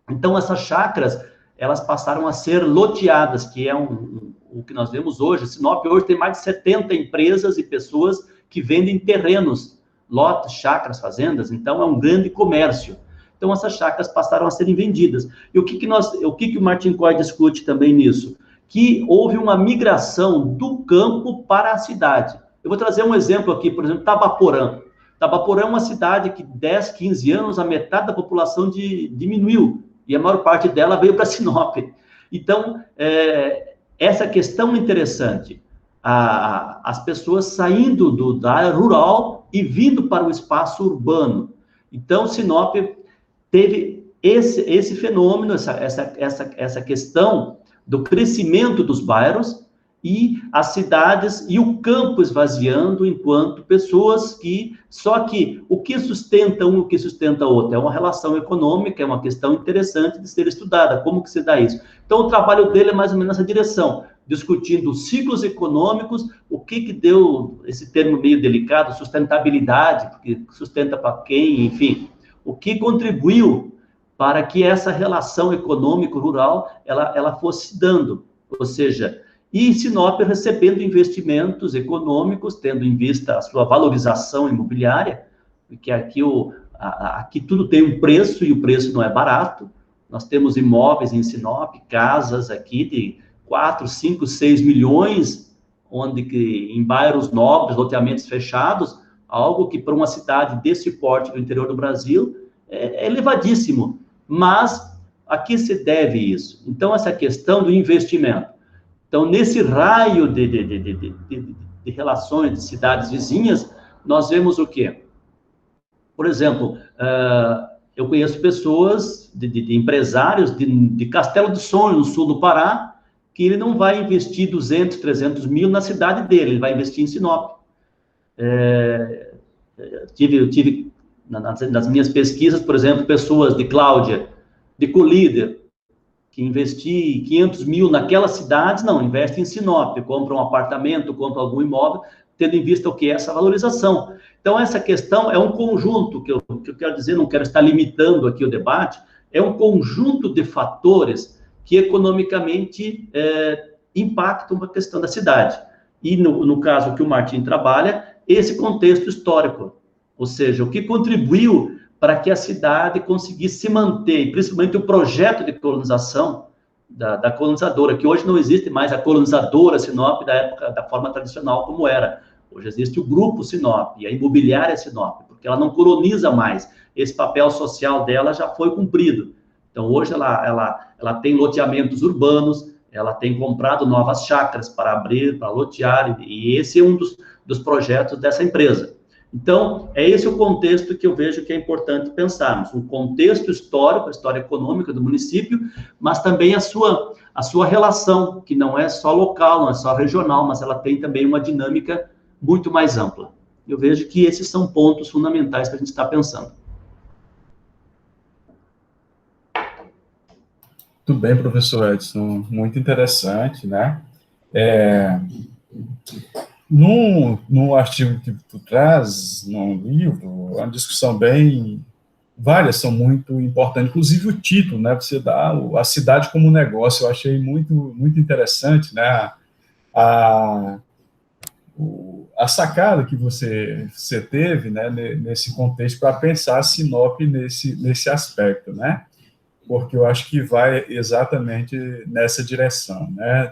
S2: Então, essas chácaras, elas passaram a ser loteadas, que é o que nós vemos hoje. Sinop hoje tem mais de 70 empresas e pessoas que vendem terrenos, lotes, chácaras, fazendas, então é um grande comércio. Então, essas chácaras passaram a serem vendidas. E o que o Martin Coy discute também nisso? Que houve uma migração do campo para a cidade. Eu vou trazer um exemplo aqui, por exemplo, Tabaporã. Tabaporã é uma cidade que 10, 15 anos, a metade da população diminuiu, e a maior parte dela veio para Sinop. Então, essa questão interessante, as pessoas saindo da área rural e vindo para o espaço urbano. Então, Sinop teve esse fenômeno, essa questão do crescimento dos bairros e as cidades e o campo esvaziando enquanto pessoas só que o que sustenta um e o que sustenta outro é uma relação econômica, é uma questão interessante de ser estudada, como que se dá isso. Então, o trabalho dele é mais ou menos nessa direção, discutindo ciclos econômicos, o que deu esse termo meio delicado, sustentabilidade, porque sustenta para quem, enfim, o que contribuiu para que essa relação econômico-rural ela fosse dando, ou seja, e Sinop recebendo investimentos econômicos, tendo em vista a sua valorização imobiliária, porque aqui tudo tem um preço, e o preço não é barato. Nós temos imóveis em Sinop, casas aqui de 4, 5, 6 milhões, em bairros nobres, loteamentos fechados, algo que para uma cidade desse porte do interior do Brasil é elevadíssimo. Mas a que se deve isso? Então, essa questão do investimento. Então, nesse raio de relações de cidades vizinhas, nós vemos o quê? Por exemplo, eu conheço pessoas, empresários de Castelo de Sonhos, no sul do Pará, que ele não vai investir 200, 300 mil na cidade dele, ele vai investir em Sinop. Tive nas minhas pesquisas, por exemplo, pessoas de Cláudia, de Colíder, que investir 500 mil naquelas cidades, não, investe em Sinop, compra um apartamento, compra algum imóvel, tendo em vista o que é essa valorização. Então, essa questão é um conjunto, que eu quero dizer, não quero estar limitando aqui o debate, é um conjunto de fatores que economicamente impactam a questão da cidade. E no caso que o Martim trabalha, esse contexto histórico, ou seja, o que contribuiu para que a cidade conseguisse se manter, principalmente o projeto de colonização da colonizadora, que hoje não existe mais a colonizadora Sinop da época, da forma tradicional como era. Hoje existe o grupo Sinop, a imobiliária Sinop, porque ela não coloniza mais. Esse papel social dela já foi cumprido. Então, hoje ela tem loteamentos urbanos, ela tem comprado novas chácaras para abrir, para lotear, e esse é um dos projetos dessa empresa. Então, é esse o contexto que eu vejo que é importante pensarmos. Um contexto histórico, a história econômica do município, mas também a sua relação, que não é só local, não é só regional, mas ela tem também uma dinâmica muito mais ampla. Eu vejo que esses são pontos fundamentais para a gente estar pensando.
S1: Tudo bem, professor Edson, muito interessante, né? No artigo que tu traz, no livro, é uma discussão várias são muito importantes, inclusive o título, né? Você dá a cidade como negócio, eu achei muito, muito interessante, né? A sacada que você teve, né, nesse contexto para pensar a Sinop nesse aspecto, né? Porque eu acho que vai exatamente nessa direção, né,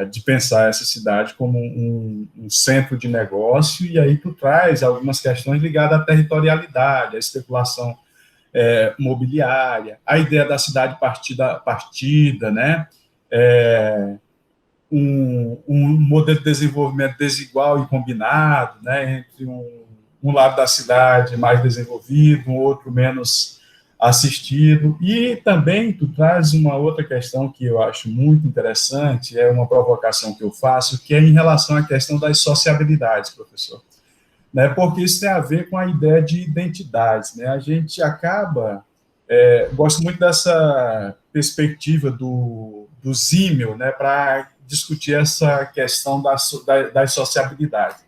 S1: de pensar essa cidade como um centro de negócio, e aí tu traz algumas questões ligadas à territorialidade, à especulação mobiliária, a ideia da cidade partida, né, um modelo de desenvolvimento desigual e combinado, né, entre um lado da cidade mais desenvolvido, um outro menos assistido, e também tu traz uma outra questão que eu acho muito interessante, é uma provocação que eu faço, que é em relação à questão das sociabilidades, professor, né, porque isso tem a ver com a ideia de identidades, né, a gente acaba, gosto muito dessa perspectiva do Zimmel, né, para discutir essa questão das sociabilidades.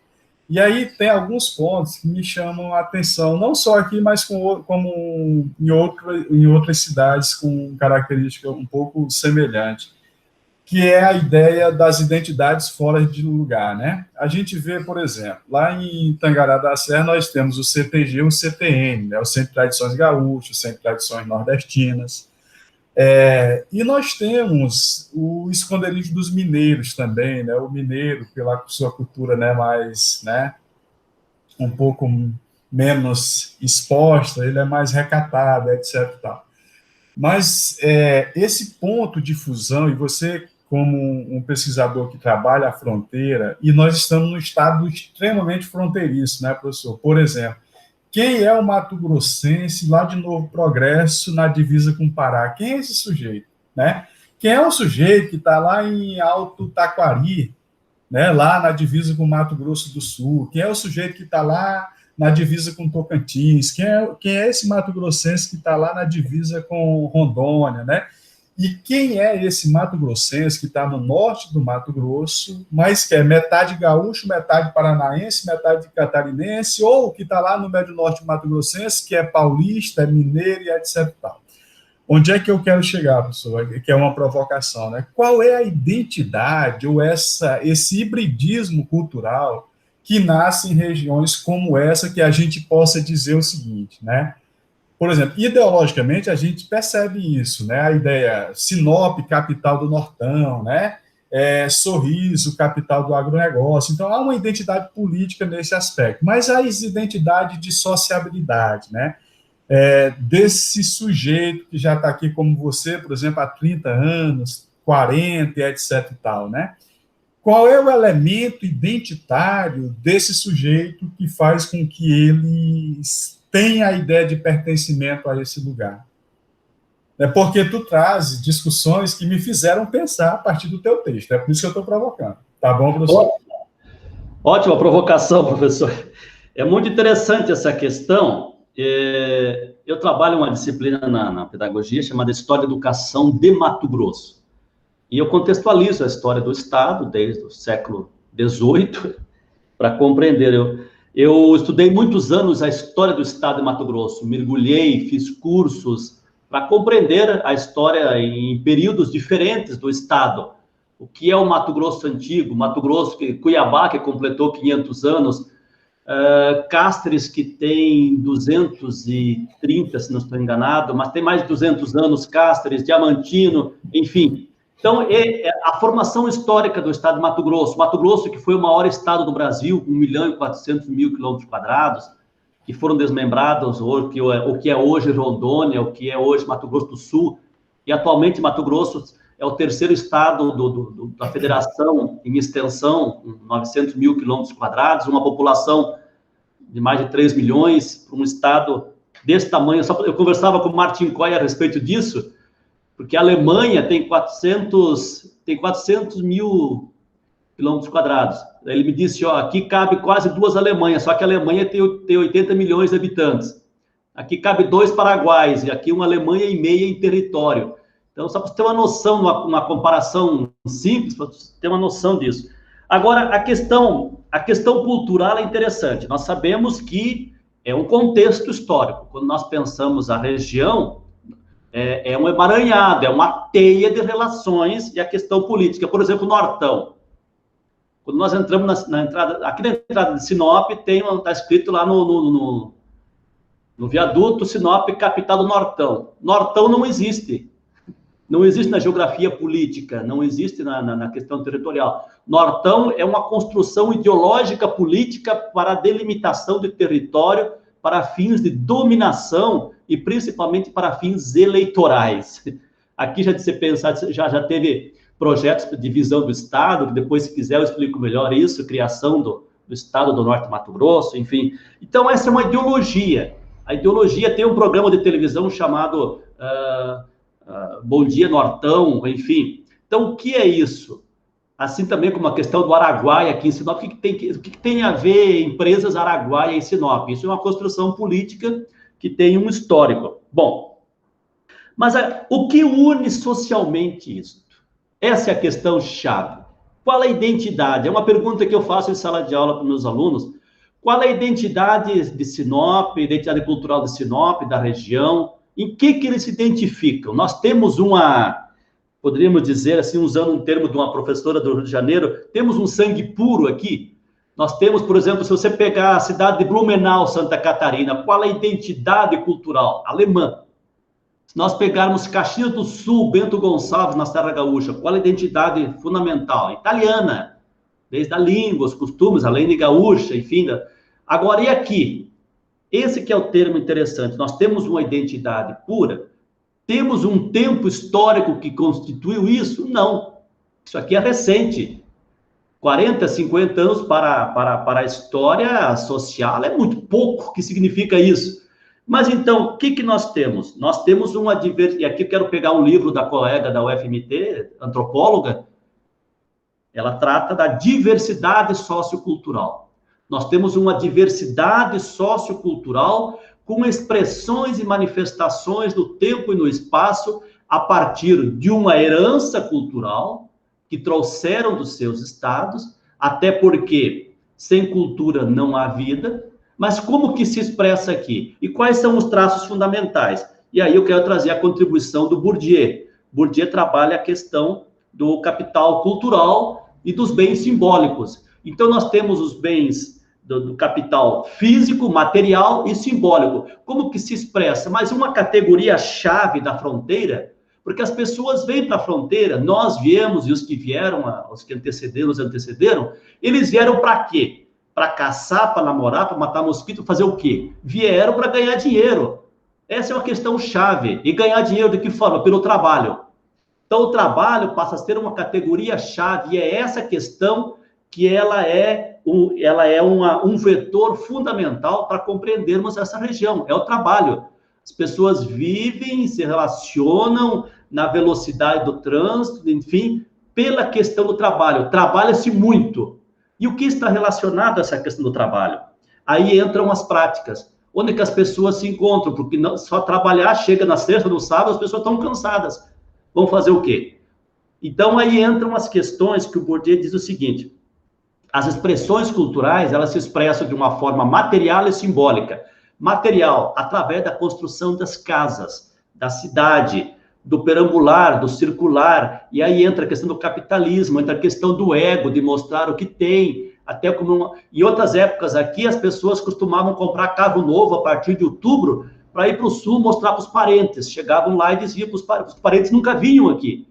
S1: E aí tem alguns pontos que me chamam a atenção, não só aqui, mas como em outras cidades com característica um pouco semelhante, que é a ideia das identidades fora de lugar, né? A gente vê, por exemplo, lá em Tangará da Serra nós temos o CTG e o CTN, né? O Centro de Tradições Gaúchas, o Centro de Tradições Nordestinas, e nós temos o esconderijo dos mineiros também, né? O mineiro, pela sua cultura, né, mais, né, um pouco menos exposta, ele é mais recatado, etc. Tal. Mas esse ponto de fusão, e você, como um pesquisador que trabalha a fronteira, e nós estamos num estado extremamente fronteiriço, né, professor? Por exemplo, quem é o mato-grossense lá de Novo Progresso, na divisa com o Pará? Quem é esse sujeito? Né? Quem é o sujeito que está lá em Alto Taquari, né, lá na divisa com o Mato Grosso do Sul? Quem é o sujeito que está lá na divisa com Tocantins? Quem é esse mato-grossense que está lá na divisa com Rondônia? Né? E quem é esse mato-grossense que está no norte do Mato Grosso, mas que é metade gaúcho, metade paranaense, metade catarinense, ou que está lá no médio norte do Mato Grossense, que é paulista, é mineiro e etc. Tal. Onde é que eu quero chegar, professor? Que é uma provocação, né? Qual é a identidade ou esse hibridismo cultural que nasce em regiões como essa, que a gente possa dizer o seguinte, né? Por exemplo, ideologicamente a gente percebe isso, né? A ideia Sinop, capital do Nortão, né? Sorriso, capital do agronegócio. Então há uma identidade política nesse aspecto, mas há identidade de sociabilidade, né? Desse sujeito que já está aqui como você, por exemplo, há 30 anos, 40, etc. e tal, né? Qual é o elemento identitário desse sujeito que faz com que ele tenha a ideia de pertencimento a esse lugar? É porque tu traz discussões que me fizeram pensar a partir do teu texto. É por isso que eu estou provocando. Tá bom, professor?
S2: Ótima provocação, professor. É muito interessante essa questão. Eu trabalho uma disciplina na pedagogia chamada História da Educação de Mato Grosso. E eu contextualizo a história do Estado desde o século XVIII para compreender. Eu estudei muitos anos a história do Estado de Mato Grosso, mergulhei, fiz cursos para compreender a história em períodos diferentes do Estado. O que é o Mato Grosso antigo, Mato Grosso, Cuiabá, que completou 500 anos, Castres, que tem 230, se não estou enganado, mas tem mais de 200 anos, Castres, Diamantino, enfim. Então, a formação histórica do estado de Mato Grosso, que foi o maior estado do Brasil, 1.400.000 quilômetros quadrados, que foram desmembrados, o que é hoje Rondônia, o que é hoje Mato Grosso do Sul, e atualmente Mato Grosso é o terceiro estado da federação em extensão, 900.000 quilômetros quadrados, uma população de mais de 3 milhões, para um estado desse tamanho. Eu conversava com o Martin Coy a respeito disso, porque a Alemanha tem 400 mil quilômetros quadrados. Ele me disse, aqui cabe quase 2 Alemanhas, só que a Alemanha tem 80 milhões de habitantes. Aqui cabe 2 Paraguaios, e aqui 1,5 Alemanha em território. Então, só para você ter uma noção, uma comparação simples, para você ter uma noção disso. Agora, a questão cultural é interessante. Nós sabemos que é um contexto histórico. Quando nós pensamos a região, é um emaranhado, é uma teia de relações e a questão política. Por exemplo, o Nortão. Quando nós entramos na entrada, aqui na entrada de Sinop, está escrito lá no viaduto Sinop, capital do Nortão. Nortão não existe. Não existe na geografia política, não existe na questão territorial. Nortão é uma construção ideológica política para a delimitação de território, para fins de dominação e principalmente para fins eleitorais. Aqui já de se pensar, já teve projetos de divisão do Estado, que depois, se quiser, eu explico melhor isso, criação do Estado do Norte Mato Grosso, enfim. Então, essa é uma ideologia. A ideologia tem um programa de televisão chamado Bom Dia Nortão, enfim. Então, o que é isso? Assim também como a questão do Araguaia aqui em Sinop, o que tem a ver empresas Araguaia em Sinop? Isso é uma construção política que tem um histórico. Bom, mas o que une socialmente isso? Essa é a questão chave. Qual a identidade? É uma pergunta que eu faço em sala de aula para meus alunos. Qual a identidade de Sinop, a identidade cultural de Sinop, da região? Em que eles se identificam? Nós temos poderíamos dizer assim, usando um termo de uma professora do Rio de Janeiro, temos um sangue puro aqui. Nós temos, por exemplo, se você pegar a cidade de Blumenau, Santa Catarina, qual a identidade cultural? Alemã. Se nós pegarmos Caxias do Sul, Bento Gonçalves, na Serra Gaúcha, qual a identidade fundamental? Italiana, desde a língua, os costumes, a lei gaúcha, enfim. Agora, e aqui? Esse que é o termo interessante. Nós temos uma identidade pura? Temos um tempo histórico que constituiu isso? Não. Isso aqui é recente. 40, 50 anos para a história social é muito pouco. O que significa isso? Mas, então, o que nós temos? Nós temos uma diversidade. E aqui eu quero pegar um livro da colega da UFMT, antropóloga. Ela trata da diversidade sociocultural. Nós temos uma diversidade sociocultural com expressões e manifestações no tempo e no espaço a partir de uma herança cultural que trouxeram dos seus estados, até porque sem cultura não há vida. Mas como que se expressa aqui? E quais são os traços fundamentais? E aí eu quero trazer a contribuição do Bourdieu. Bourdieu trabalha a questão do capital cultural e dos bens simbólicos. Então, nós temos os bens do capital físico, material e simbólico. Como que se expressa? Mas uma categoria-chave da fronteira, porque as pessoas vêm para a fronteira, nós viemos, e os que vieram, os que antecederam, eles vieram para quê? Para caçar, para namorar, para matar mosquito, fazer o quê? Vieram para ganhar dinheiro. Essa é uma questão chave. E ganhar dinheiro de que forma? Pelo trabalho. Então, o trabalho passa a ser uma categoria-chave, e é essa questão que ela é um vetor fundamental para compreendermos essa região, é o trabalho. As pessoas vivem, se relacionam na velocidade do trânsito, enfim, pela questão do trabalho. Trabalha-se muito. E o que está relacionado a essa questão do trabalho? Aí entram as práticas, onde que as pessoas se encontram, porque só trabalhar, chega na sexta, no sábado, as pessoas estão cansadas. Vão fazer o quê? Então, aí entram as questões que o Bourdieu diz o seguinte: as expressões culturais, elas se expressam de uma forma material e simbólica. Material, através da construção das casas, da cidade, do perambular, do circular, e aí entra a questão do capitalismo, entra a questão do ego, de mostrar o que tem, até como... Em outras épocas aqui, as pessoas costumavam comprar carro novo a partir de outubro, para ir para o sul mostrar para os parentes. Chegavam lá e diziam para os parentes nunca vinham aqui.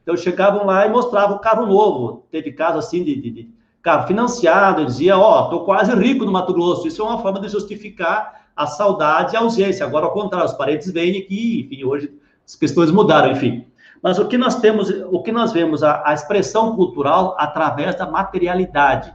S2: Então, chegavam lá e mostravam o carro novo. Teve caso assim de carro financiado, dizia, estou quase rico no Mato Grosso. Isso é uma forma de justificar a saudade e a ausência. Agora, ao contrário, os parentes vêm aqui, enfim, hoje as questões mudaram, enfim. Mas o que nós temos, o que nós vemos, a expressão cultural através da materialidade,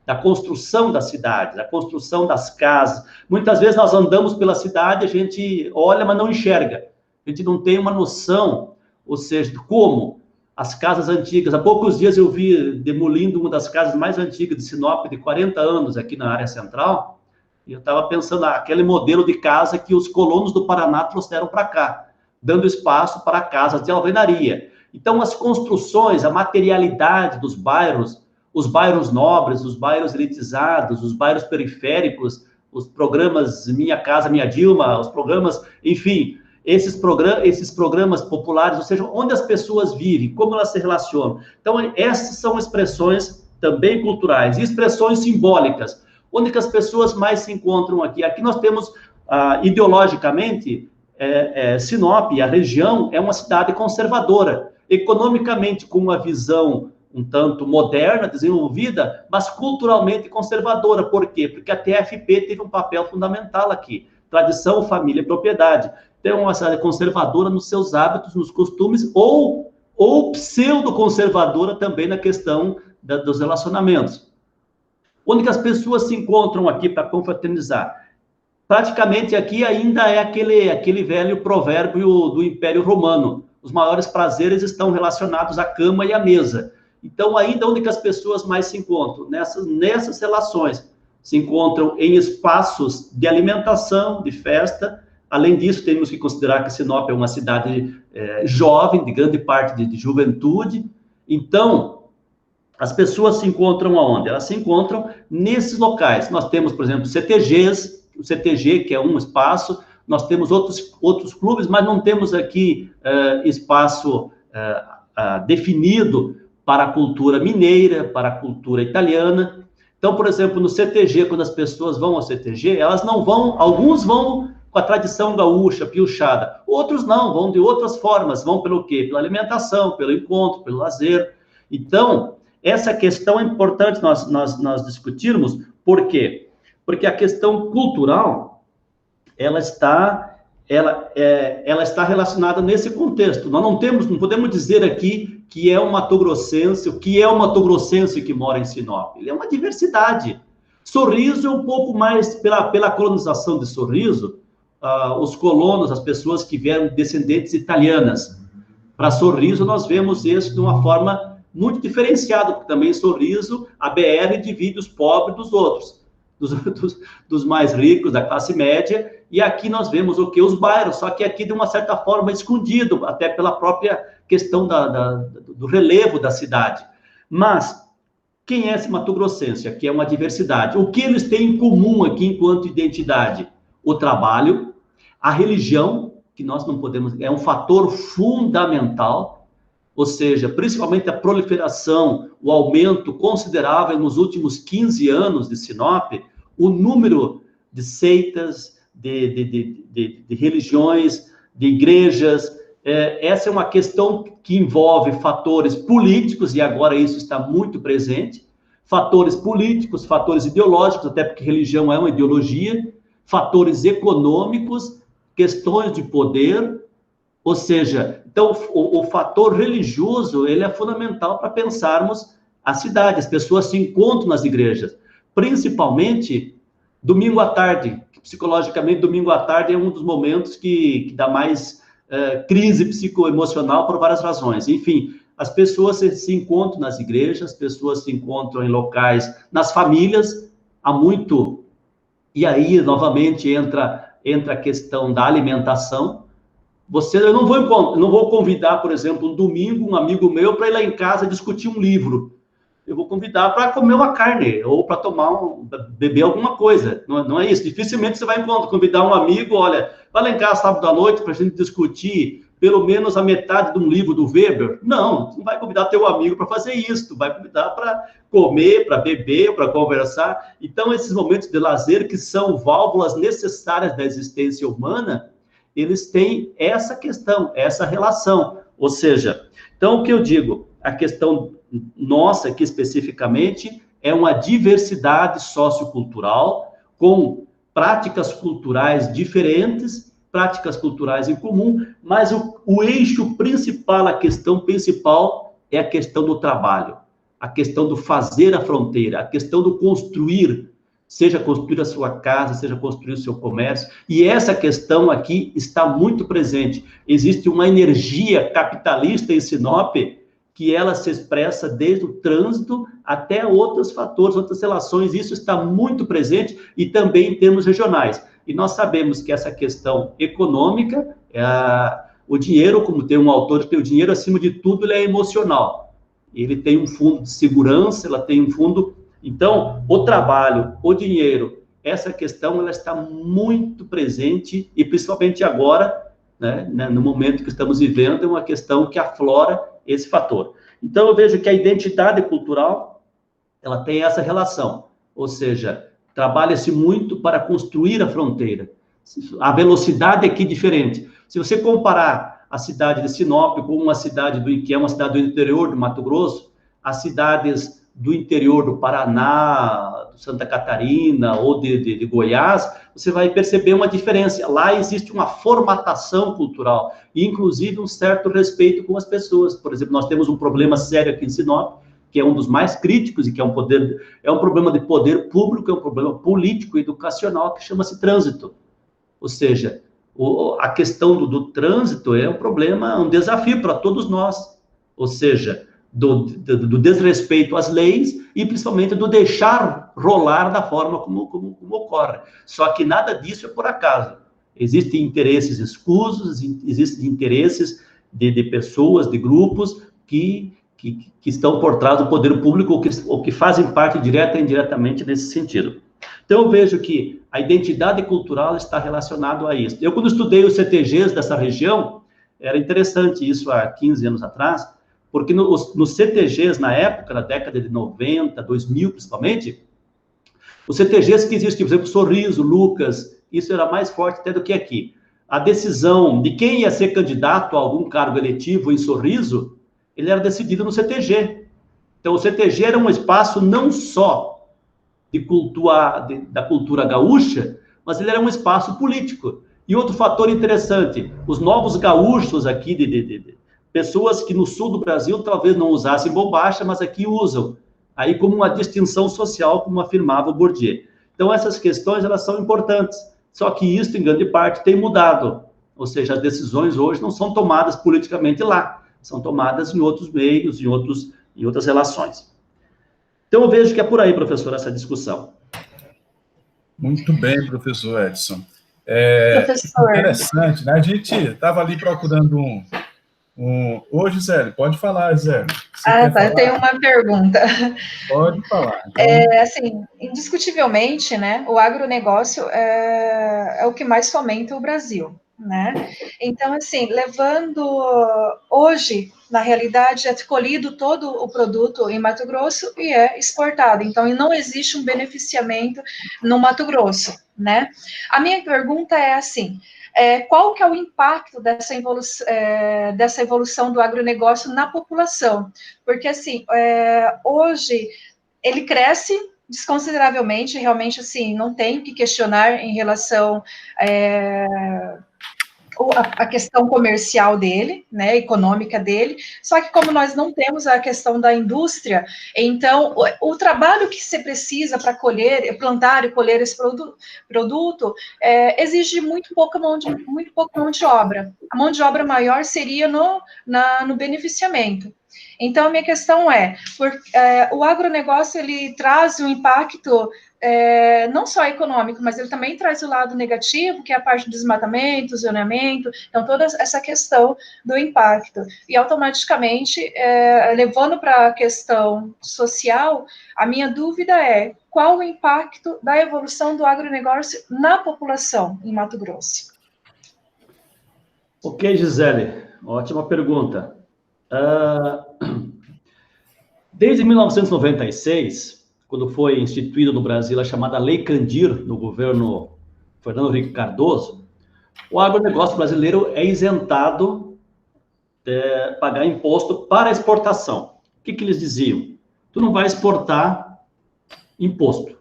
S2: da construção da cidade, da construção das casas. Muitas vezes nós andamos pela cidade, a gente olha, mas não enxerga. A gente não tem uma noção, ou seja, de como as casas antigas. Há poucos dias eu vi demolindo uma das casas mais antigas de Sinop, de 40 anos, aqui na área central, e eu estava pensando, aquele modelo de casa que os colonos do Paraná trouxeram para cá, dando espaço para casas de alvenaria. Então, as construções, a materialidade dos bairros, os bairros nobres, os bairros elitizados, os bairros periféricos, os programas Minha Casa, Minha Dilma, os programas, enfim, esses programas populares, ou seja, onde as pessoas vivem, como elas se relacionam. Então, essas são expressões também culturais, e expressões simbólicas, onde que as pessoas mais se encontram aqui. Aqui nós temos, ideologicamente, Sinop, a região, é uma cidade conservadora, economicamente, com uma visão um tanto moderna, desenvolvida, mas culturalmente conservadora. Por quê? Porque a TFP teve um papel fundamental aqui. Tradição, família e propriedade. Então, uma cidade conservadora nos seus hábitos, nos costumes, ou pseudo-conservadora também na questão dos relacionamentos. Onde que as pessoas se encontram aqui para confraternizar? Praticamente aqui ainda é aquele velho provérbio do Império Romano. Os maiores prazeres estão relacionados à cama e à mesa. Então, ainda onde que as pessoas mais se encontram? Nessas relações. Se encontram em espaços de alimentação, de festa. Além disso, temos que considerar que Sinop é uma cidade jovem, de grande parte de juventude. Então, as pessoas se encontram aonde? Elas se encontram nesses locais. Nós temos, por exemplo, CTGs, o CTG, que é um espaço. Nós temos outros clubes, mas não temos aqui espaço definido para a cultura mineira, para a cultura italiana. Então, por exemplo, no CTG, quando as pessoas vão ao CTG, elas não vão, alguns vão com a tradição gaúcha, piochada, outros não, vão de outras formas, vão pelo quê? Pela alimentação, pelo encontro, pelo lazer. Então, essa questão é importante nós discutirmos, por quê? Porque a questão cultural, ela está relacionada nesse contexto. Nós não podemos dizer aqui que é um mato-grossense, o que é um mato-grossense que mora em Sinop. Ele é uma diversidade. Sorriso é um pouco mais, pela colonização de Sorriso, os colonos, as pessoas que vieram descendentes italianas. Para Sorriso, nós vemos isso de uma forma muito diferenciada, porque também em Sorriso, a BR divide os pobres dos outros, dos mais ricos, da classe média, e aqui nós vemos o que? Os bairros, só que aqui de uma certa forma escondido, até pela própria questão do relevo da cidade. Mas, quem é esse mato-grossense? Aqui é uma diversidade. O que eles têm em comum aqui enquanto identidade? O trabalho, a religião, que nós não podemos... É um fator fundamental, ou seja, principalmente a proliferação, o aumento considerável nos últimos 15 anos de Sinop, o número de seitas, de religiões, de igrejas. Essa é uma questão que envolve fatores políticos, e agora isso está muito presente, fatores políticos, fatores ideológicos, até porque religião é uma ideologia, fatores econômicos, questões de poder, ou seja, então o fator religioso, ele é fundamental para pensarmos a cidade. As pessoas se encontram nas igrejas, principalmente domingo à tarde. Psicologicamente, domingo à tarde é um dos momentos que dá mais crise psicoemocional por várias razões. Enfim, as pessoas se encontram nas igrejas, as pessoas se encontram em locais, nas famílias, há muito... E aí, novamente, entra a questão da alimentação. Eu não vou convidar, por exemplo, um domingo, um amigo meu para ir lá em casa discutir um livro. Eu vou convidar para comer uma carne, ou para beber alguma coisa. Não é isso. Dificilmente você vai convidar um amigo, olha, vai lá em casa sábado à noite para a gente discutir pelo menos a metade de um livro do Weber. Não, você não vai convidar teu amigo para fazer isso, tu vai convidar para comer, para beber, para conversar. Então, esses momentos de lazer, que são válvulas necessárias da existência humana, eles têm essa questão, essa relação. Ou seja, então, o que eu digo, a questão nossa aqui especificamente é uma diversidade sociocultural com práticas culturais diferentes, práticas culturais em comum, mas o eixo principal, a questão principal é a questão do trabalho, a questão do fazer a fronteira, a questão do construir, seja construir a sua casa, seja construir o seu comércio, e essa questão aqui está muito presente. Existe uma energia capitalista em Sinop que ela se expressa desde o trânsito até outros fatores, outras relações, isso está muito presente, e também em termos regionais. E nós sabemos que essa questão econômica, o dinheiro, como tem um autor que o dinheiro, acima de tudo, ele é emocional. Ele tem um fundo de segurança, ela tem um fundo... Então, o trabalho, o dinheiro, essa questão, ela está muito presente, e principalmente agora, né, no momento que estamos vivendo, é uma questão que aflora esse fator. Então, eu vejo que a identidade cultural, ela tem essa relação, ou seja, trabalha-se muito para construir a fronteira. A velocidade aqui é diferente. Se você comparar a cidade de Sinop com uma cidade que é uma cidade do interior do Mato Grosso, as cidades do interior do Paraná, do Santa Catarina ou de Goiás, você vai perceber uma diferença. Lá existe uma formatação cultural, e inclusive um certo respeito com as pessoas. Por exemplo, nós temos um problema sério aqui em Sinop, que é um dos mais críticos, e que é um problema de poder público, é um problema político, educacional, que chama-se trânsito. Ou seja, a questão do trânsito é um problema, um desafio para todos nós. Ou seja, do desrespeito às leis e principalmente do deixar rolar da forma como ocorre. Só que nada disso é por acaso. Existem interesses escusos, existem interesses de pessoas, de grupos que estão por trás do poder público ou que fazem parte direta e indiretamente nesse sentido. Então, eu vejo que a identidade cultural está relacionada a isso. Eu, quando estudei os CTGs dessa região, era interessante isso há 15 anos atrás, porque nos CTGs, na época, na década de 90, 2000 principalmente, os CTGs que existiam, por exemplo, Sorriso, Lucas, isso era mais forte até do que aqui. A decisão de quem ia ser candidato a algum cargo eletivo em Sorriso, ele era decidido no CTG. Então, o CTG era um espaço não só da cultura gaúcha, mas ele era um espaço político. E outro fator interessante, os novos gaúchos aqui, pessoas que no sul do Brasil talvez não usassem bombacha, mas aqui usam, aí como uma distinção social, como afirmava o Bourdieu. Então, essas questões, elas são importantes, só que isso, em grande parte, tem mudado, ou seja, as decisões hoje não são tomadas politicamente lá, são tomadas em outros meios, em outras relações. Então, eu vejo que é por aí, professor, essa discussão.
S1: Muito bem, professor Edson.
S3: Professor.
S1: Interessante, né? A gente estava ali procurando Ô, Gisele, pode falar, Gisele.
S3: Eu tenho uma pergunta.
S1: Pode falar. Então...
S3: assim, indiscutivelmente, né, o agronegócio é o que mais fomenta o Brasil, né? Então, assim, levando hoje, na realidade, é colhido todo o produto em Mato Grosso e é exportado. Então, não existe um beneficiamento no Mato Grosso, né? A minha pergunta é assim, qual que é o impacto dessa evolução do agronegócio na população? Porque, assim, hoje ele cresce desconsideravelmente, realmente, assim, não tem o que questionar em relação a questão comercial dele, né, econômica dele, só que como nós não temos a questão da indústria, então o trabalho que você precisa para colher, plantar e colher esse produto exige muito pouca mão de obra. A mão de obra maior seria no beneficiamento. Então, a minha questão o agronegócio, ele traz um impacto não só econômico, mas ele também traz o lado negativo, que é a parte do desmatamento, zoneamento, então toda essa questão do impacto. E automaticamente, levando para a questão social, a minha dúvida é qual o impacto da evolução do agronegócio na população em Mato Grosso?
S2: Ok, Gisele, ótima pergunta. Desde 1996, quando foi instituída no Brasil a chamada Lei Candir, no governo Fernando Henrique Cardoso, o agronegócio brasileiro é isentado de pagar imposto para exportação. O que eles diziam? Tu não vai exportar imposto.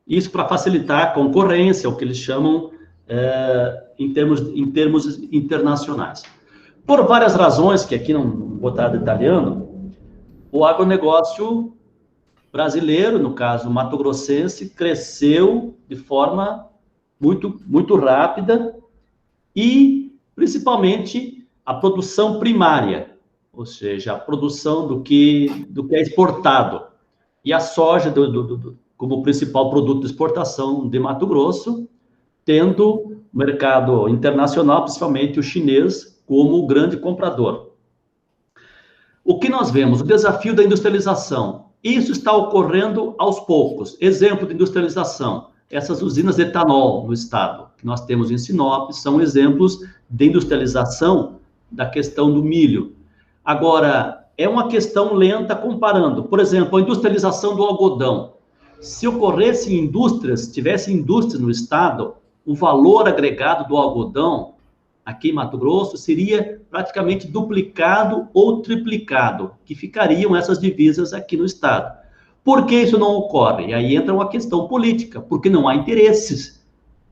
S2: Isso para facilitar a concorrência, o que eles chamam em termos internacionais. Por várias razões, que aqui não vou estar detalhando, o agronegócio brasileiro, no caso mato-grossense, cresceu de forma muito, muito rápida e, principalmente, a produção primária, ou seja, a produção do que é exportado. E a soja como principal produto de exportação de Mato Grosso, tendo o mercado internacional, principalmente o chinês, como o grande comprador. O que nós vemos? O desafio da industrialização. Isso está ocorrendo aos poucos. Exemplo de industrialização, essas usinas de etanol no estado, que nós temos em Sinop, são exemplos de industrialização da questão do milho. Agora, é uma questão lenta comparando. Por exemplo, a industrialização do algodão. Se ocorresse indústrias, tivesse indústria no estado, o valor agregado do algodão aqui em Mato Grosso seria praticamente duplicado ou triplicado, que ficariam essas divisas aqui no estado. Por que isso não ocorre? E aí entra uma questão política, porque não há interesses.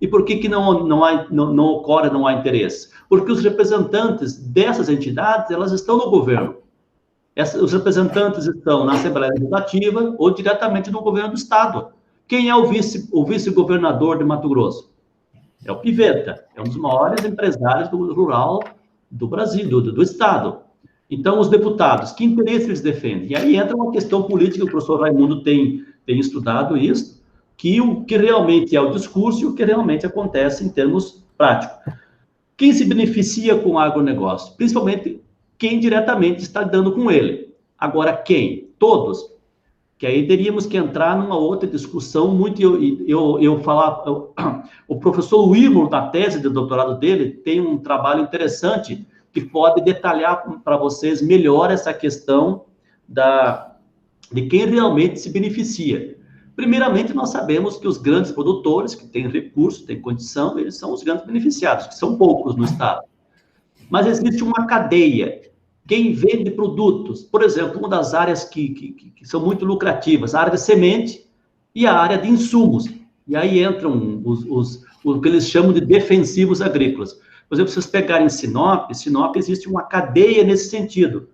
S2: E por que não ocorre, não há interesse? Porque os representantes dessas entidades, elas estão no governo. Os representantes estão na Assembleia Legislativa ou diretamente no governo do estado. Quem é o vice-governador de Mato Grosso? É o Pivetta, é um dos maiores empresários do rural do Brasil, do estado. Então, os deputados, que interesse eles defendem? E aí entra uma questão política, o professor Raimundo tem estudado isso, que o que realmente é o discurso e o que realmente acontece em termos práticos. Quem se beneficia com o agronegócio? Principalmente quem diretamente está dando com ele. Agora, quem? Todos. Que aí teríamos que entrar numa outra discussão muito... O professor Wilmor, na tese de doutorado dele, tem um trabalho interessante que pode detalhar para vocês melhor essa questão de quem realmente se beneficia. Primeiramente, nós sabemos que os grandes produtores, que têm recursos, têm condição, eles são os grandes beneficiados, que são poucos no estado. Mas existe uma cadeia. Quem vende produtos, por exemplo, uma das áreas que são muito lucrativas, a área de semente e a área de insumos. E aí entram o que eles chamam de defensivos agrícolas. Por exemplo, se vocês pegarem Sinop existe uma cadeia nesse sentido.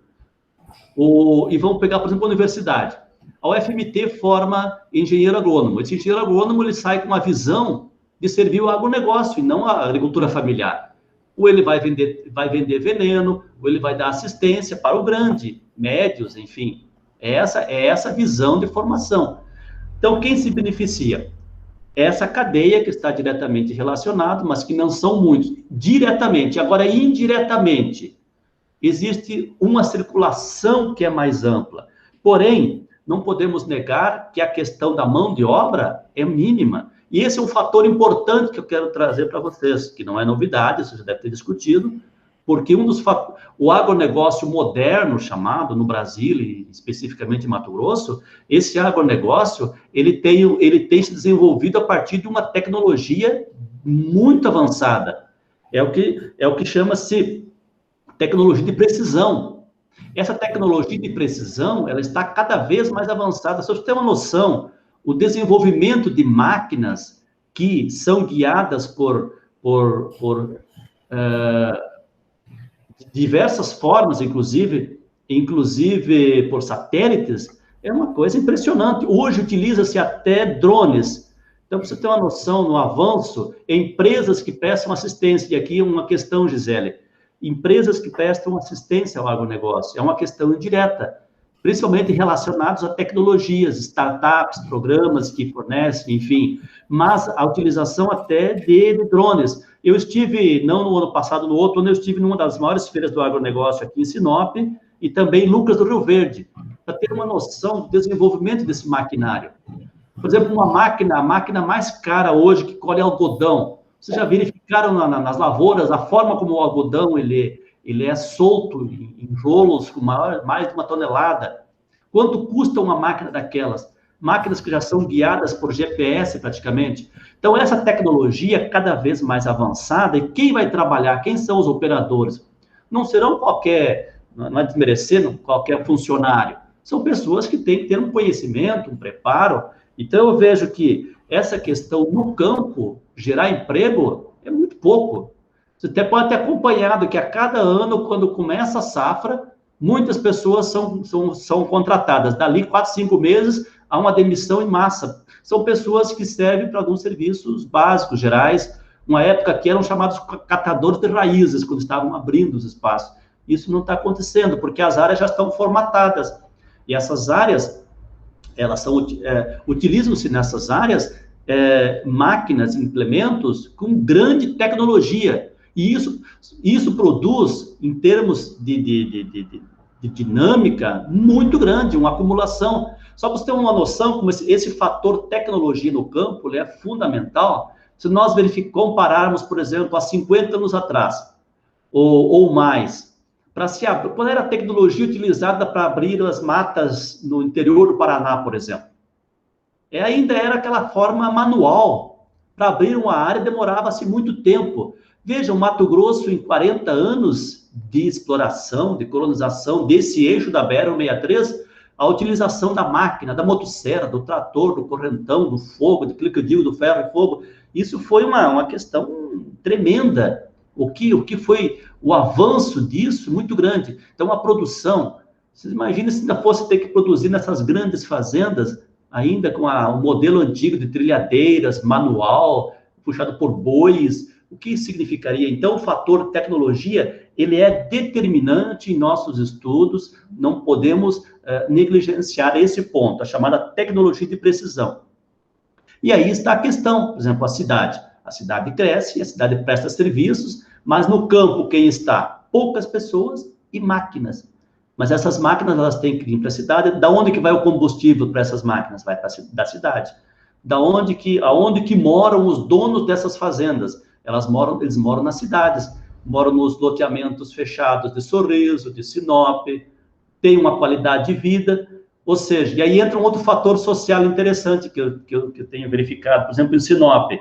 S2: E vamos pegar, por exemplo, a universidade. A UFMT forma engenheiro agrônomo. Esse engenheiro agrônomo ele sai com uma visão de servir o agronegócio e não a agricultura familiar. Ou ele vai vender veneno, ou ele vai dar assistência para o grande, médios, enfim. É essa visão de formação. Então, quem se beneficia? Essa cadeia que está diretamente relacionada, mas que não são muitos. Diretamente. Agora, indiretamente, existe uma circulação que é mais ampla. Porém, não podemos negar que a questão da mão de obra é mínima. E esse é um fator importante que eu quero trazer para vocês, que não é novidade, você já deve ter discutido, porque o agronegócio moderno, chamado no Brasil, e especificamente em Mato Grosso, esse agronegócio, ele tem se desenvolvido a partir de uma tecnologia muito avançada. É o que chama-se tecnologia de precisão. Essa tecnologia de precisão, ela está cada vez mais avançada. Só para você ter uma noção, o desenvolvimento de máquinas que são guiadas por diversas formas, inclusive por satélites, é uma coisa impressionante. Hoje utiliza-se até drones. Então, para você ter uma noção no avanço, empresas que prestam assistência, e aqui é uma questão, Gisele, empresas que prestam assistência ao agronegócio, é uma questão indireta, principalmente relacionados a tecnologias, startups, programas que fornecem, enfim, mas a utilização até de drones. Eu estive, não no ano passado, no outro ano, eu estive numa das maiores feiras do agronegócio aqui em Sinop, e também em Lucas do Rio Verde, para ter uma noção do desenvolvimento desse maquinário. Por exemplo, a máquina mais cara hoje que colhe algodão. Vocês já verificaram nas lavouras a forma como o algodão ele é solto em rolos com mais de 1 tonelada? Quanto custa uma máquina daquelas? Máquinas que já são guiadas por GPS praticamente. Então, essa tecnologia cada vez mais avançada, e quem vai trabalhar, quem são os operadores? Não serão não é desmerecendo qualquer funcionário, são pessoas que têm que ter um conhecimento, um preparo. Então, eu vejo que essa questão no campo, gerar emprego, é muito pouco. Você até pode ter acompanhado que a cada ano, quando começa a safra, muitas pessoas são contratadas. Dali 4, 5 meses, há uma demissão em massa. São pessoas que servem para alguns serviços básicos, gerais. Uma época que eram chamados catadores de raízes, quando estavam abrindo os espaços. Isso não está acontecendo, porque as áreas já estão formatadas. E essas áreas, utilizam-se nessas áreas máquinas, implementos com grande tecnologia. E isso produz, em termos de dinâmica, muito grande, uma acumulação. Só para você ter uma noção, como esse fator tecnologia no campo ele é fundamental, se nós compararmos, por exemplo, há 50 anos atrás, ou mais, qual era a tecnologia utilizada para abrir as matas no interior do Paraná, por exemplo? Ainda era aquela forma manual. Para abrir uma área demorava-se muito tempo. Vejam, Mato Grosso, em 40 anos de exploração, de colonização desse eixo da BR-163, a utilização da máquina, da motosserra, do trator, do correntão, do fogo, do que eu digo, do ferro e fogo, isso foi uma questão tremenda. O que foi o avanço disso, muito grande. Então, a produção, vocês imaginam se ainda fosse ter que produzir nessas grandes fazendas, ainda com o modelo antigo de trilhadeiras, manual, puxado por bois, o que significaria? Então, o fator tecnologia, ele é determinante em nossos estudos, não podemos negligenciar esse ponto, a chamada tecnologia de precisão. E aí está a questão, por exemplo, a cidade. A cidade cresce, a cidade presta serviços, mas no campo quem está? Poucas pessoas e máquinas. Mas essas máquinas, elas têm que vir para a cidade. Da onde que vai o combustível para essas máquinas? Vai da cidade. Aonde que moram os donos dessas fazendas? Eles moram nas cidades, moram nos loteamentos fechados de Sorriso, de Sinop, têm uma qualidade de vida, ou seja, e aí entra um outro fator social interessante que eu tenho verificado, por exemplo, em Sinop.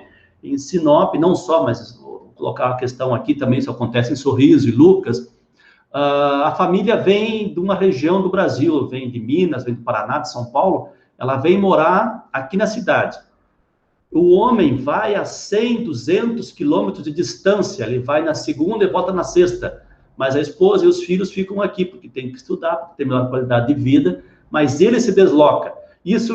S2: Em Sinop, não só, mas vou colocar a questão aqui também, isso acontece em Sorriso e Lucas, a família vem de uma região do Brasil, vem de Minas, vem do Paraná, de São Paulo, ela vem morar aqui na cidade. O homem vai a 100, 200 quilômetros de distância, ele vai na segunda e volta na sexta, mas a esposa e os filhos ficam aqui, porque tem que estudar, porque tem melhor qualidade de vida, mas ele se desloca. Isso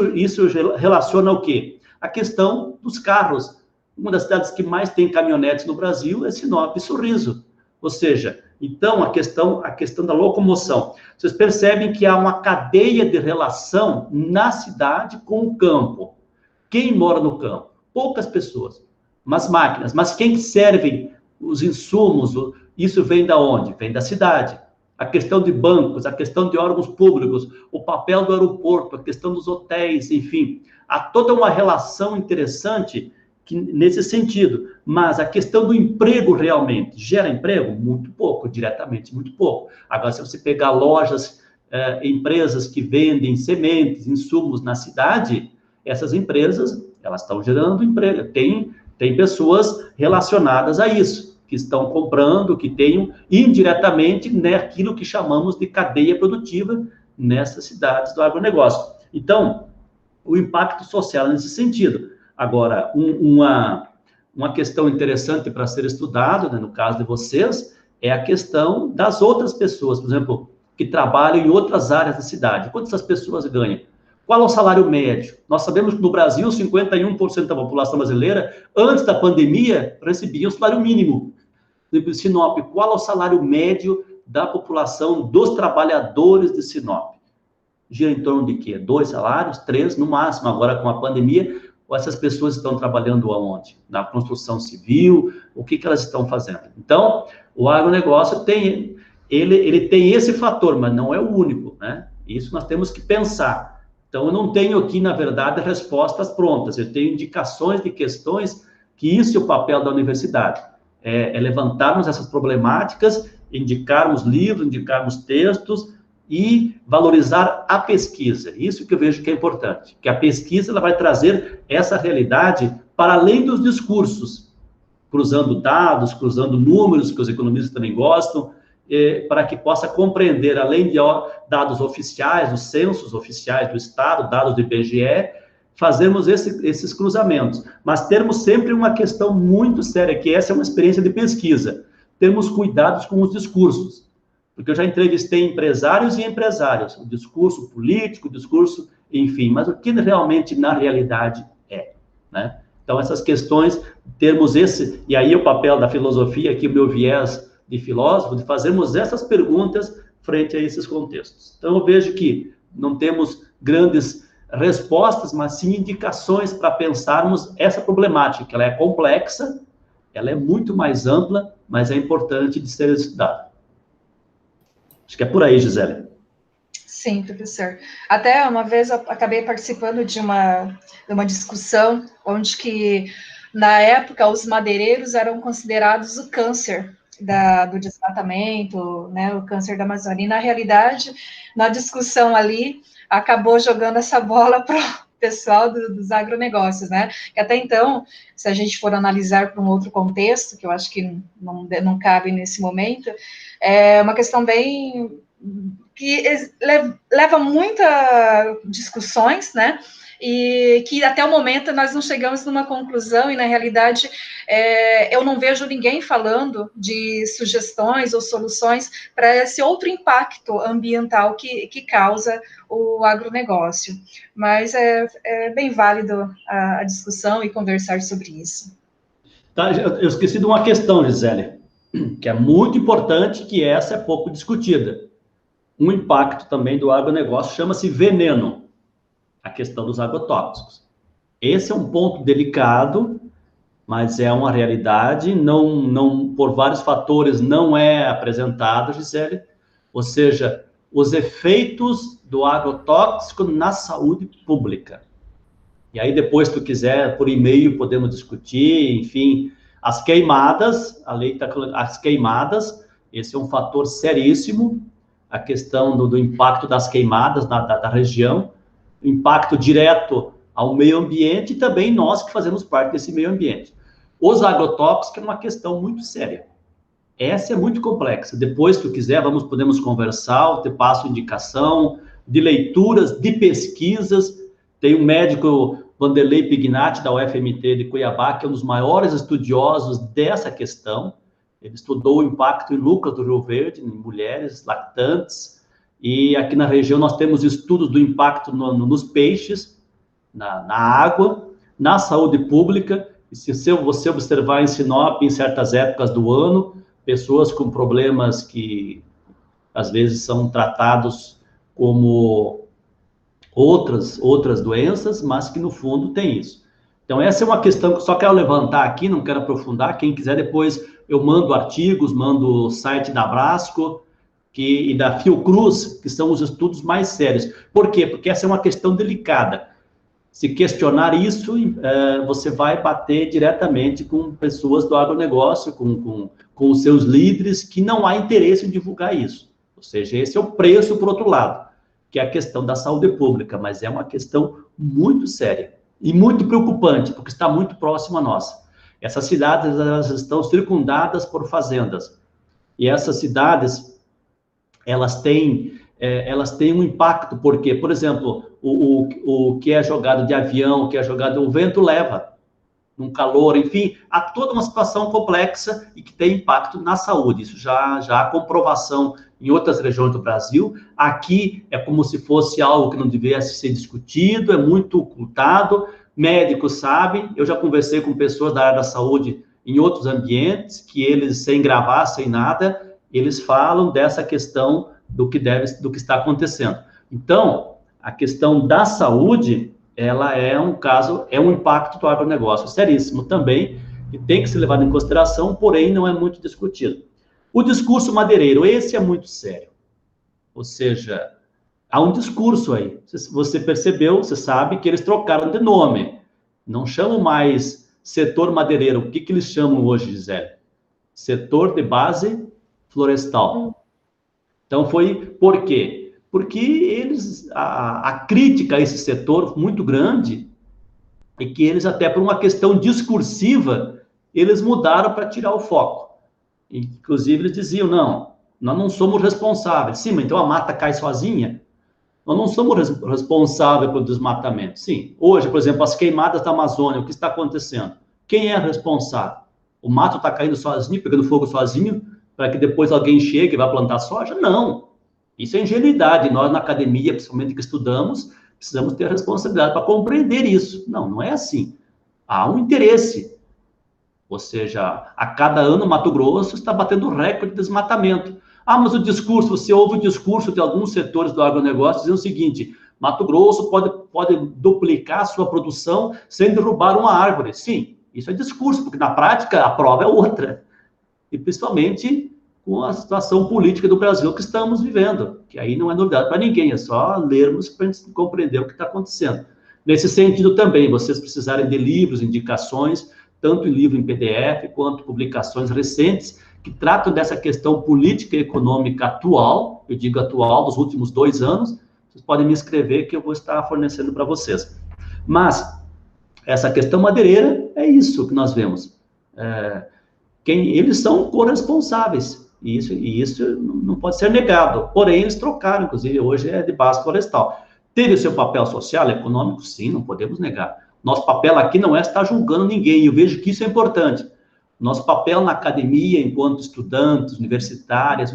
S2: relaciona o quê? A questão dos carros. Uma das cidades que mais tem caminhonetes no Brasil é Sinop e Sorriso. Ou seja, então, a questão da locomoção. Vocês percebem que há uma cadeia de relação na cidade com o campo. Quem mora no campo? Poucas pessoas, mas máquinas. Mas quem servem os insumos, isso vem da onde? Vem da cidade. A questão de bancos, a questão de órgãos públicos, o papel do aeroporto, a questão dos hotéis, enfim. Há toda uma relação interessante nesse sentido. Mas a questão do emprego realmente, gera emprego? Muito pouco, diretamente, muito pouco. Agora, se você pegar lojas, empresas que vendem sementes, insumos na cidade, essas empresas, elas estão gerando emprego. Tem pessoas relacionadas a isso, que estão comprando, que tenham indiretamente, né, aquilo que chamamos de cadeia produtiva nessas cidades do agronegócio. Então, o impacto social nesse sentido. Agora, uma questão interessante para ser estudado, né, no caso de vocês, é a questão das outras pessoas, por exemplo, que trabalham em outras áreas da cidade. Quanto essas pessoas ganham? Qual é o salário médio? Nós sabemos que no Brasil, 51% da população brasileira, antes da pandemia, recebia o salário mínimo. No Sinop, qual é o salário médio da população dos trabalhadores de Sinop? Gira em torno de quê? 2 salários? 3 no máximo. Agora, com a pandemia, essas pessoas estão trabalhando aonde? Na construção civil? O que elas estão fazendo? Então, o agronegócio tem esse fator, mas não é o único, né? Isso nós temos que pensar. Então, eu não tenho aqui, na verdade, respostas prontas. Eu tenho indicações de questões que isso é o papel da universidade. É levantarmos essas problemáticas, indicarmos livros, indicarmos textos e valorizar a pesquisa. Isso que eu vejo que é importante, que a pesquisa ela vai trazer essa realidade para além dos discursos, cruzando dados, cruzando números, que os economistas também gostam, para que possa compreender, além de dados oficiais, os censos oficiais do Estado, dados do IBGE, fazermos esses cruzamentos, mas termos sempre uma questão muito séria, que essa é uma experiência de pesquisa, termos cuidados com os discursos, porque eu já entrevistei empresários e empresárias, o discurso político, o discurso, enfim, mas o que realmente na realidade é, né? Então, essas questões, termos e aí o papel da filosofia, aqui o meu viés de filósofo, de fazermos essas perguntas frente a esses contextos. Então, eu vejo que não temos grandes respostas, mas sim indicações para pensarmos essa problemática, que ela é complexa, ela é muito mais ampla, mas é importante de ser estudada. Acho que é por aí, Gisele.
S3: Sim, professor. Até uma vez eu acabei participando de uma discussão onde que, na época, os madeireiros eram considerados o câncer do desmatamento, né, o câncer da Amazônia. E, na realidade, na discussão ali, acabou jogando essa bola para o pessoal dos agronegócios, né? Que até então, se a gente for analisar para um outro contexto, que eu acho que não cabe nesse momento, é uma questão bem que leva muitas discussões, né? E que até o momento nós não chegamos numa conclusão, e na realidade eu não vejo ninguém falando de sugestões ou soluções para esse outro impacto ambiental que causa o agronegócio. Mas é bem válido a discussão e conversar sobre isso.
S2: Tá, eu esqueci de uma questão, Gisele, que é muito importante, que essa é pouco discutida. Um impacto também do agronegócio chama-se veneno, a questão dos agrotóxicos. Esse é um ponto delicado, mas é uma realidade, não por vários fatores não é apresentado, Gisele, ou seja, os efeitos do agrotóxico na saúde pública. E aí depois, se tu quiser, por e-mail, podemos discutir, enfim, as queimadas, a lei está falando, as queimadas, esse é um fator seríssimo, a questão do impacto das queimadas da região, impacto direto ao meio ambiente e também nós que fazemos parte desse meio ambiente. Os agrotóxicos é uma questão muito séria. Essa é muito complexa. Depois, se tu quiser, podemos conversar, eu te passo indicação de leituras, de pesquisas. Tem um médico, Vanderlei Pignatti, da UFMT de Cuiabá, que é um dos maiores estudiosos dessa questão. Ele estudou o impacto em Lucas do Rio Verde, em mulheres lactantes, e aqui na região nós temos estudos do impacto nos peixes, na água, na saúde pública, e se você observar em Sinop, em certas épocas do ano, pessoas com problemas que às vezes são tratados como outras doenças, mas que no fundo tem isso. Então essa é uma questão que eu só quero levantar aqui, não quero aprofundar, quem quiser depois eu mando artigos, mando o site da Abrasco e da Fiocruz, que são os estudos mais sérios. Por quê? Porque essa é uma questão delicada. Se questionar isso, você vai bater diretamente com pessoas do agronegócio, com os seus líderes, que não há interesse em divulgar isso. Ou seja, esse é o preço, por outro lado, que é a questão da saúde pública, mas é uma questão muito séria e muito preocupante, porque está muito próximo a nós. Essas cidades, elas estão circundadas por fazendas, e essas cidades, elas têm um impacto, porque, por exemplo, o que é jogado de avião, o que é jogado, o vento leva, num calor, enfim, há toda uma situação complexa e que tem impacto na saúde. Isso já há comprovação em outras regiões do Brasil. Aqui é como se fosse algo que não devesse ser discutido, é muito ocultado, médicos sabem, eu já conversei com pessoas da área da saúde em outros ambientes, que eles, sem gravar, sem nada, eles falam dessa questão do que está acontecendo. Então, a questão da saúde, ela é um caso, é um impacto do agronegócio seríssimo também, que tem que ser levado em consideração, porém não é muito discutido. O discurso madeireiro, esse é muito sério. Ou seja, há um discurso aí. Você percebeu, você sabe que eles trocaram de nome. Não chamam mais setor madeireiro. O que eles chamam hoje, Gisele? Setor de base florestal. Então, foi por quê? Porque eles, a crítica a esse setor muito grande, e que eles, até por uma questão discursiva, eles mudaram para tirar o foco. Inclusive, eles diziam, não, nós não somos responsáveis. Sim, mas então a mata cai sozinha? Nós não somos responsáveis pelo desmatamento. Sim, hoje, por exemplo, as queimadas da Amazônia, o que está acontecendo? Quem é responsável? O mato está caindo sozinho, pegando fogo sozinho, para que depois alguém chegue e vá plantar soja? Não. Isso é ingenuidade. Nós, na academia, principalmente que estudamos, precisamos ter a responsabilidade para compreender isso. Não, não é assim. Há um interesse. Ou seja, a cada ano, Mato Grosso está batendo recorde de desmatamento. Ah, mas o discurso, você ouve o discurso de alguns setores do agronegócio dizendo o seguinte, Mato Grosso pode duplicar a sua produção sem derrubar uma árvore. Sim, isso é discurso, porque na prática a prova é outra. E principalmente com a situação política do Brasil que estamos vivendo, que aí não é novidade para ninguém, é só lermos para a gente compreender o que está acontecendo. Nesse sentido também, vocês precisarem de livros, indicações, tanto em livro em PDF, quanto publicações recentes, que tratam dessa questão política e econômica atual, eu digo atual, dos últimos 2 anos, vocês podem me escrever que eu vou estar fornecendo para vocês. Mas, essa questão madeireira, é isso que nós vemos. Eles são corresponsáveis, e isso não pode ser negado, porém eles trocaram, inclusive hoje é de base florestal. Teve o seu papel social, econômico? Sim, não podemos negar. Nosso papel aqui não é estar julgando ninguém, e eu vejo que isso é importante. Nosso papel na academia, enquanto estudantes, universitários,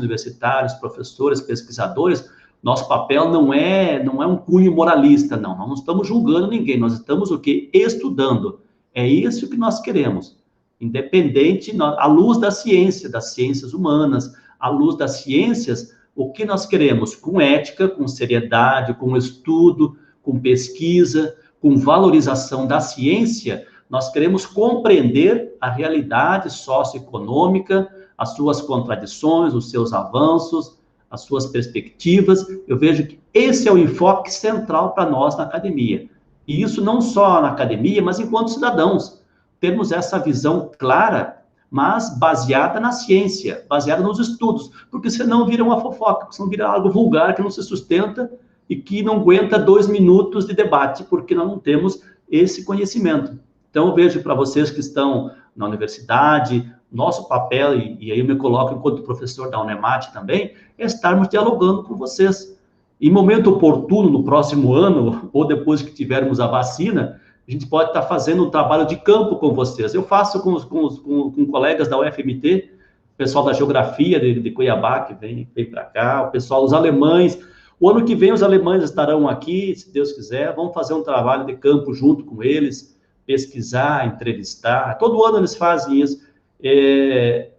S2: professores, pesquisadores, nosso papel não é um cunho moralista, não. Nós não estamos julgando ninguém, nós estamos o quê? Estudando. É isso que nós queremos. Independente, à luz da ciência, das ciências humanas, à luz das ciências, o que nós queremos? Com ética, com seriedade, com estudo, com pesquisa, com valorização da ciência, nós queremos compreender a realidade socioeconômica, as suas contradições, os seus avanços, as suas perspectivas. Eu vejo que esse é o enfoque central para nós na academia. E isso não só na academia, mas enquanto cidadãos. Termos essa visão clara, mas baseada na ciência, baseada nos estudos, porque senão vira uma fofoca, senão vira algo vulgar que não se sustenta e que não aguenta 2 minutos de debate, porque nós não temos esse conhecimento. Então, eu vejo para vocês que estão na universidade, nosso papel, e aí eu me coloco enquanto professor da Unemat também, é estarmos dialogando com vocês. Em momento oportuno, no próximo ano, ou depois que tivermos a vacina, a gente pode estar fazendo um trabalho de campo com vocês. Eu faço com colegas da UFMT, o pessoal da geografia de Cuiabá, que vem para cá, o pessoal dos alemães. O ano que vem os alemães estarão aqui, se Deus quiser, vamos fazer um trabalho de campo junto com eles, pesquisar, entrevistar. Todo ano eles fazem isso. E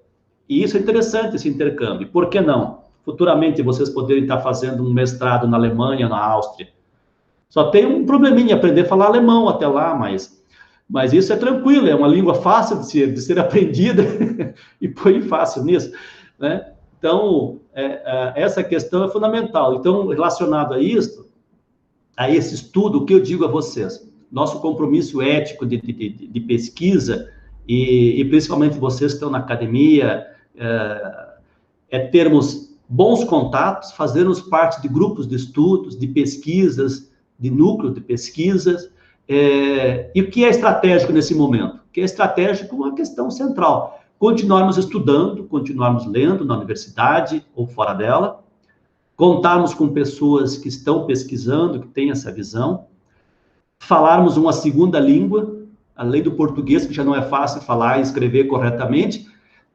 S2: isso é interessante, esse intercâmbio. Por que não? Futuramente vocês poderem estar fazendo um mestrado na Alemanha, na Áustria. Só tem um probleminha, aprender a falar alemão até lá, mas isso é tranquilo, é uma língua fácil de ser aprendida, e põe fácil nisso, né? Então, essa questão é fundamental. Então, relacionado a isso, a esse estudo, o que eu digo a vocês? nosso compromisso ético de pesquisa, e principalmente vocês que estão na academia, é termos bons contatos, fazermos parte de grupos de estudos, de pesquisas, de núcleos de pesquisas. E o que é estratégico nesse momento? O que é estratégico é uma questão central. Continuarmos estudando, continuarmos lendo na universidade ou fora dela, contarmos com pessoas que estão pesquisando, que têm essa visão, falarmos uma segunda língua, além do português, que já não é fácil falar e escrever corretamente,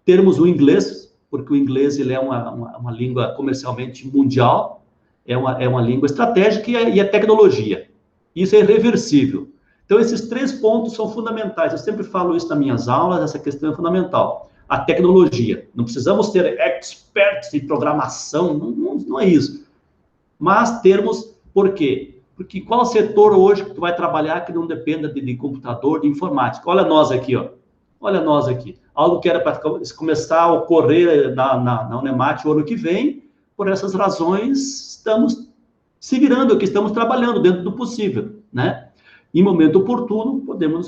S2: termos o inglês, porque o inglês ele é uma língua comercialmente mundial, é uma língua estratégica e é tecnologia. Isso é irreversível. Então, esses 3 pontos são fundamentais. Eu sempre falo isso nas minhas aulas, essa questão é fundamental. A tecnologia. Não precisamos ser experts em programação, não é isso. Mas termos, por quê? Porque qual setor hoje que tu vai trabalhar que não dependa de computador, de informática? Olha nós aqui, ó. Olha nós aqui. Algo que era para começar a ocorrer na Unemat o ano que vem, por essas razões, estamos se virando aqui, estamos trabalhando dentro do possível, né? Em momento oportuno,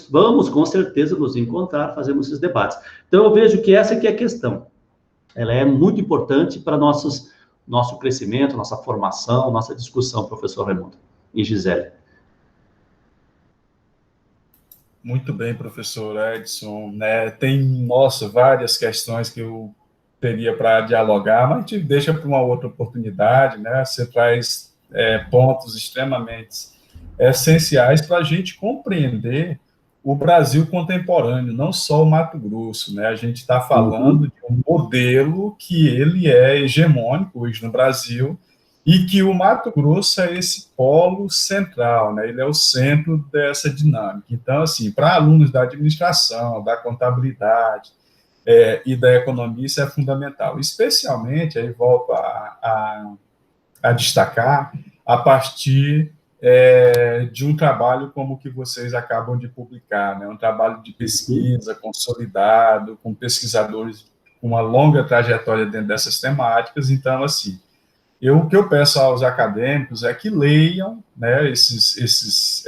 S2: vamos com certeza nos encontrar, fazermos esses debates. Então, eu vejo que essa aqui é a questão. Ela é muito importante para nosso crescimento, nossa formação, nossa discussão, professor Raimundo e Gisele.
S1: Muito bem, professor Edson, né? Tem, nossa, várias questões que eu teria para dialogar, mas a gente deixa para uma outra oportunidade, né? Você traz pontos extremamente essenciais para a gente compreender o Brasil contemporâneo, não só o Mato Grosso, né? A gente está falando de um modelo que ele é hegemônico hoje no Brasil e que o Mato Grosso é esse polo central, né? Ele é o centro dessa dinâmica. Então, assim, para alunos da administração, da contabilidade e da economia, isso é fundamental. Especialmente, aí volto a destacar, a partir de um trabalho como o que vocês acabam de publicar, né? Um trabalho de pesquisa consolidado, com pesquisadores com uma longa trajetória dentro dessas temáticas. Então, assim, o que eu peço aos acadêmicos é que leiam, né, esses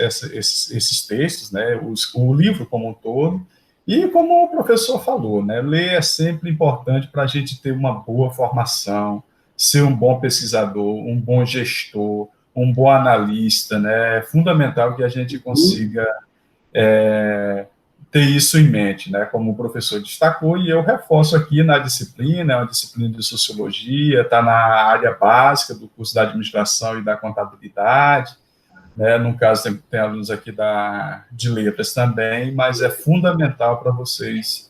S1: textos, né, o livro como um todo, e como o professor falou, né, ler é sempre importante para a gente ter uma boa formação, ser um bom pesquisador, um bom gestor, um bom analista, né? É fundamental que a gente consiga ter isso em mente, né? Como o professor destacou, e eu reforço aqui na disciplina, é uma disciplina de sociologia, está na área básica do curso da administração e da contabilidade, né? No caso, tem alunos aqui de letras também, mas é fundamental para vocês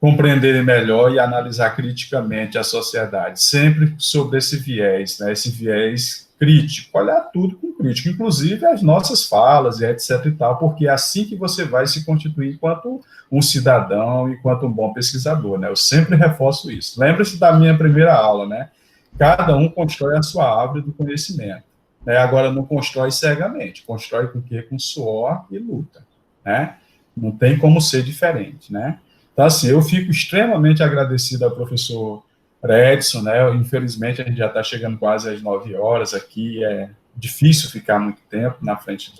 S1: compreenderem melhor e analisar criticamente a sociedade, sempre sobre esse viés, né? Esse viés crítico, olhar tudo com crítica, inclusive as nossas falas e etc e tal, porque é assim que você vai se constituir enquanto um cidadão, enquanto um bom pesquisador, né? Eu sempre reforço isso. Lembre-se da minha primeira aula, né? Cada um constrói a sua árvore do conhecimento, né? Agora, não constrói cegamente, constrói com quê? Com suor e luta, né? Não tem como ser diferente, né? Então, assim, eu fico extremamente agradecido ao professor Edson, né? Infelizmente, a gente já está chegando quase às 9 horas aqui, é difícil ficar muito tempo na frente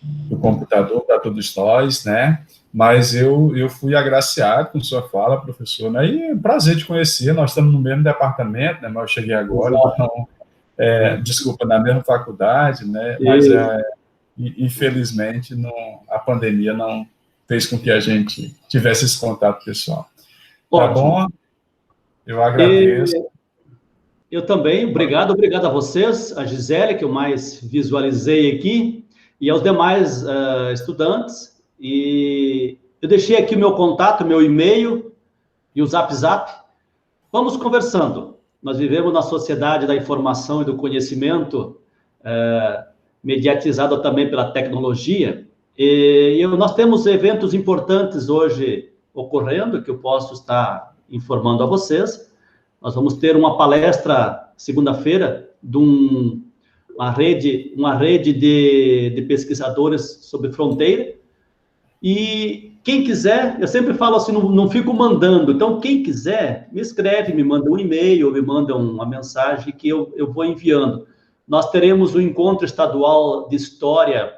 S1: do computador para todos nós, né? Mas eu fui agraciado com sua fala, professor, né? E é um prazer te conhecer, nós estamos no mesmo departamento, né? Mas eu cheguei agora, então, desculpa, na mesma faculdade, né? Mas, infelizmente, a pandemia não fez com que a gente tivesse esse contato pessoal. Tá bom? Eu agradeço.
S2: Eu também, obrigado a vocês, a Gisele, que eu mais visualizei aqui, e aos demais estudantes. E eu deixei aqui o meu contato, meu e-mail e o Zap. Vamos conversando. Nós vivemos na sociedade da informação e do conhecimento, mediatizada também pela tecnologia. E nós temos eventos importantes hoje ocorrendo, que eu posso estar informando a vocês. Nós vamos ter uma palestra segunda-feira de uma rede de pesquisadores sobre fronteira. E quem quiser, eu sempre falo assim, não fico mandando. Então, quem quiser, me escreve, me manda um e-mail, ou me manda uma mensagem que eu vou enviando. Nós teremos o Encontro Estadual de História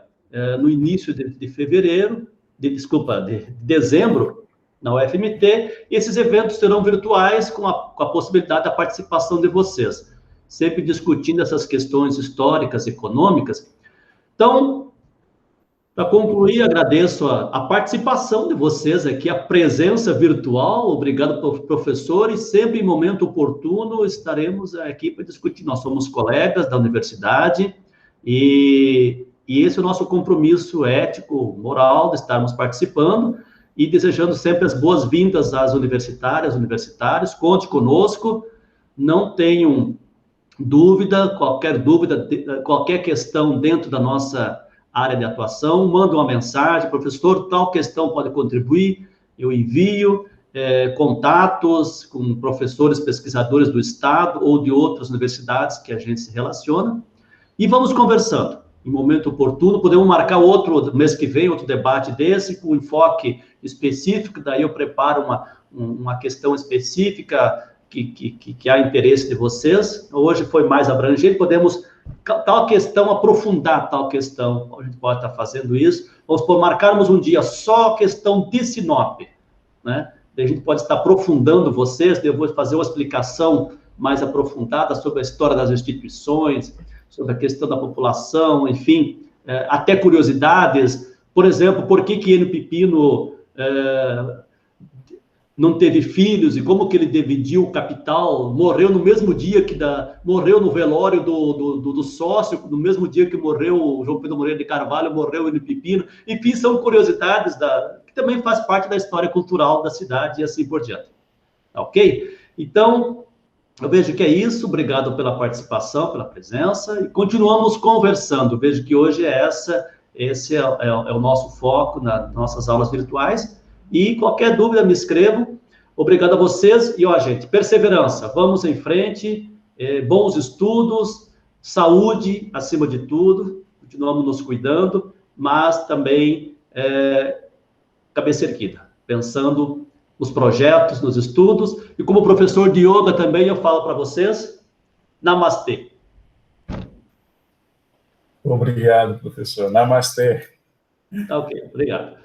S2: no início de fevereiro, de dezembro, na UFMT, e esses eventos serão virtuais com a possibilidade da participação de vocês, sempre discutindo essas questões históricas, econômicas. Então, para concluir, agradeço a participação de vocês aqui, a presença virtual. Obrigado, professor, e sempre em momento oportuno estaremos aqui para discutir. Nós somos colegas da universidade e esse é o nosso compromisso ético, moral, de estarmos participando e desejando sempre as boas-vindas às universitárias, universitários. Conte conosco, não tenham dúvida, qualquer questão dentro da nossa área de atuação, manda uma mensagem, professor, tal questão pode contribuir, eu envio contatos com professores, pesquisadores do Estado ou de outras universidades que a gente se relaciona, e vamos conversando. Em momento oportuno, podemos marcar outro, mês que vem, outro debate desse, com enfoque específico, daí eu preparo uma questão específica que há interesse de vocês. Hoje foi mais abrangente, podemos tal questão, aprofundar tal questão, a gente pode estar fazendo isso. Vamos marcarmos um dia só questão de Sinop, né? A gente pode estar aprofundando vocês, eu vou fazer uma explicação mais aprofundada sobre a história das instituições, sobre a questão da população, enfim, até curiosidades, por exemplo, por que Enio Pipino não teve filhos, e como que ele dividiu o capital, morreu no mesmo dia morreu no velório do sócio, no mesmo dia que morreu o João Pedro Moreira de Carvalho, morreu o Enio Pipino, enfim, são curiosidades que também faz parte da história cultural da cidade e assim por diante, ok? Então, eu vejo que é isso, obrigado pela participação, pela presença, e continuamos conversando, vejo que hoje esse é o nosso foco nas nossas aulas virtuais. E qualquer dúvida, me escrevo. Obrigado a vocês. E, gente, perseverança. Vamos em frente. Bons estudos. Saúde, acima de tudo. Continuamos nos cuidando. Mas também cabeça erguida. Pensando nos projetos, nos estudos. E como professor de yoga também, eu falo para vocês. Namastê.
S1: Obrigado, professor. Namastê.
S2: Ok, obrigado.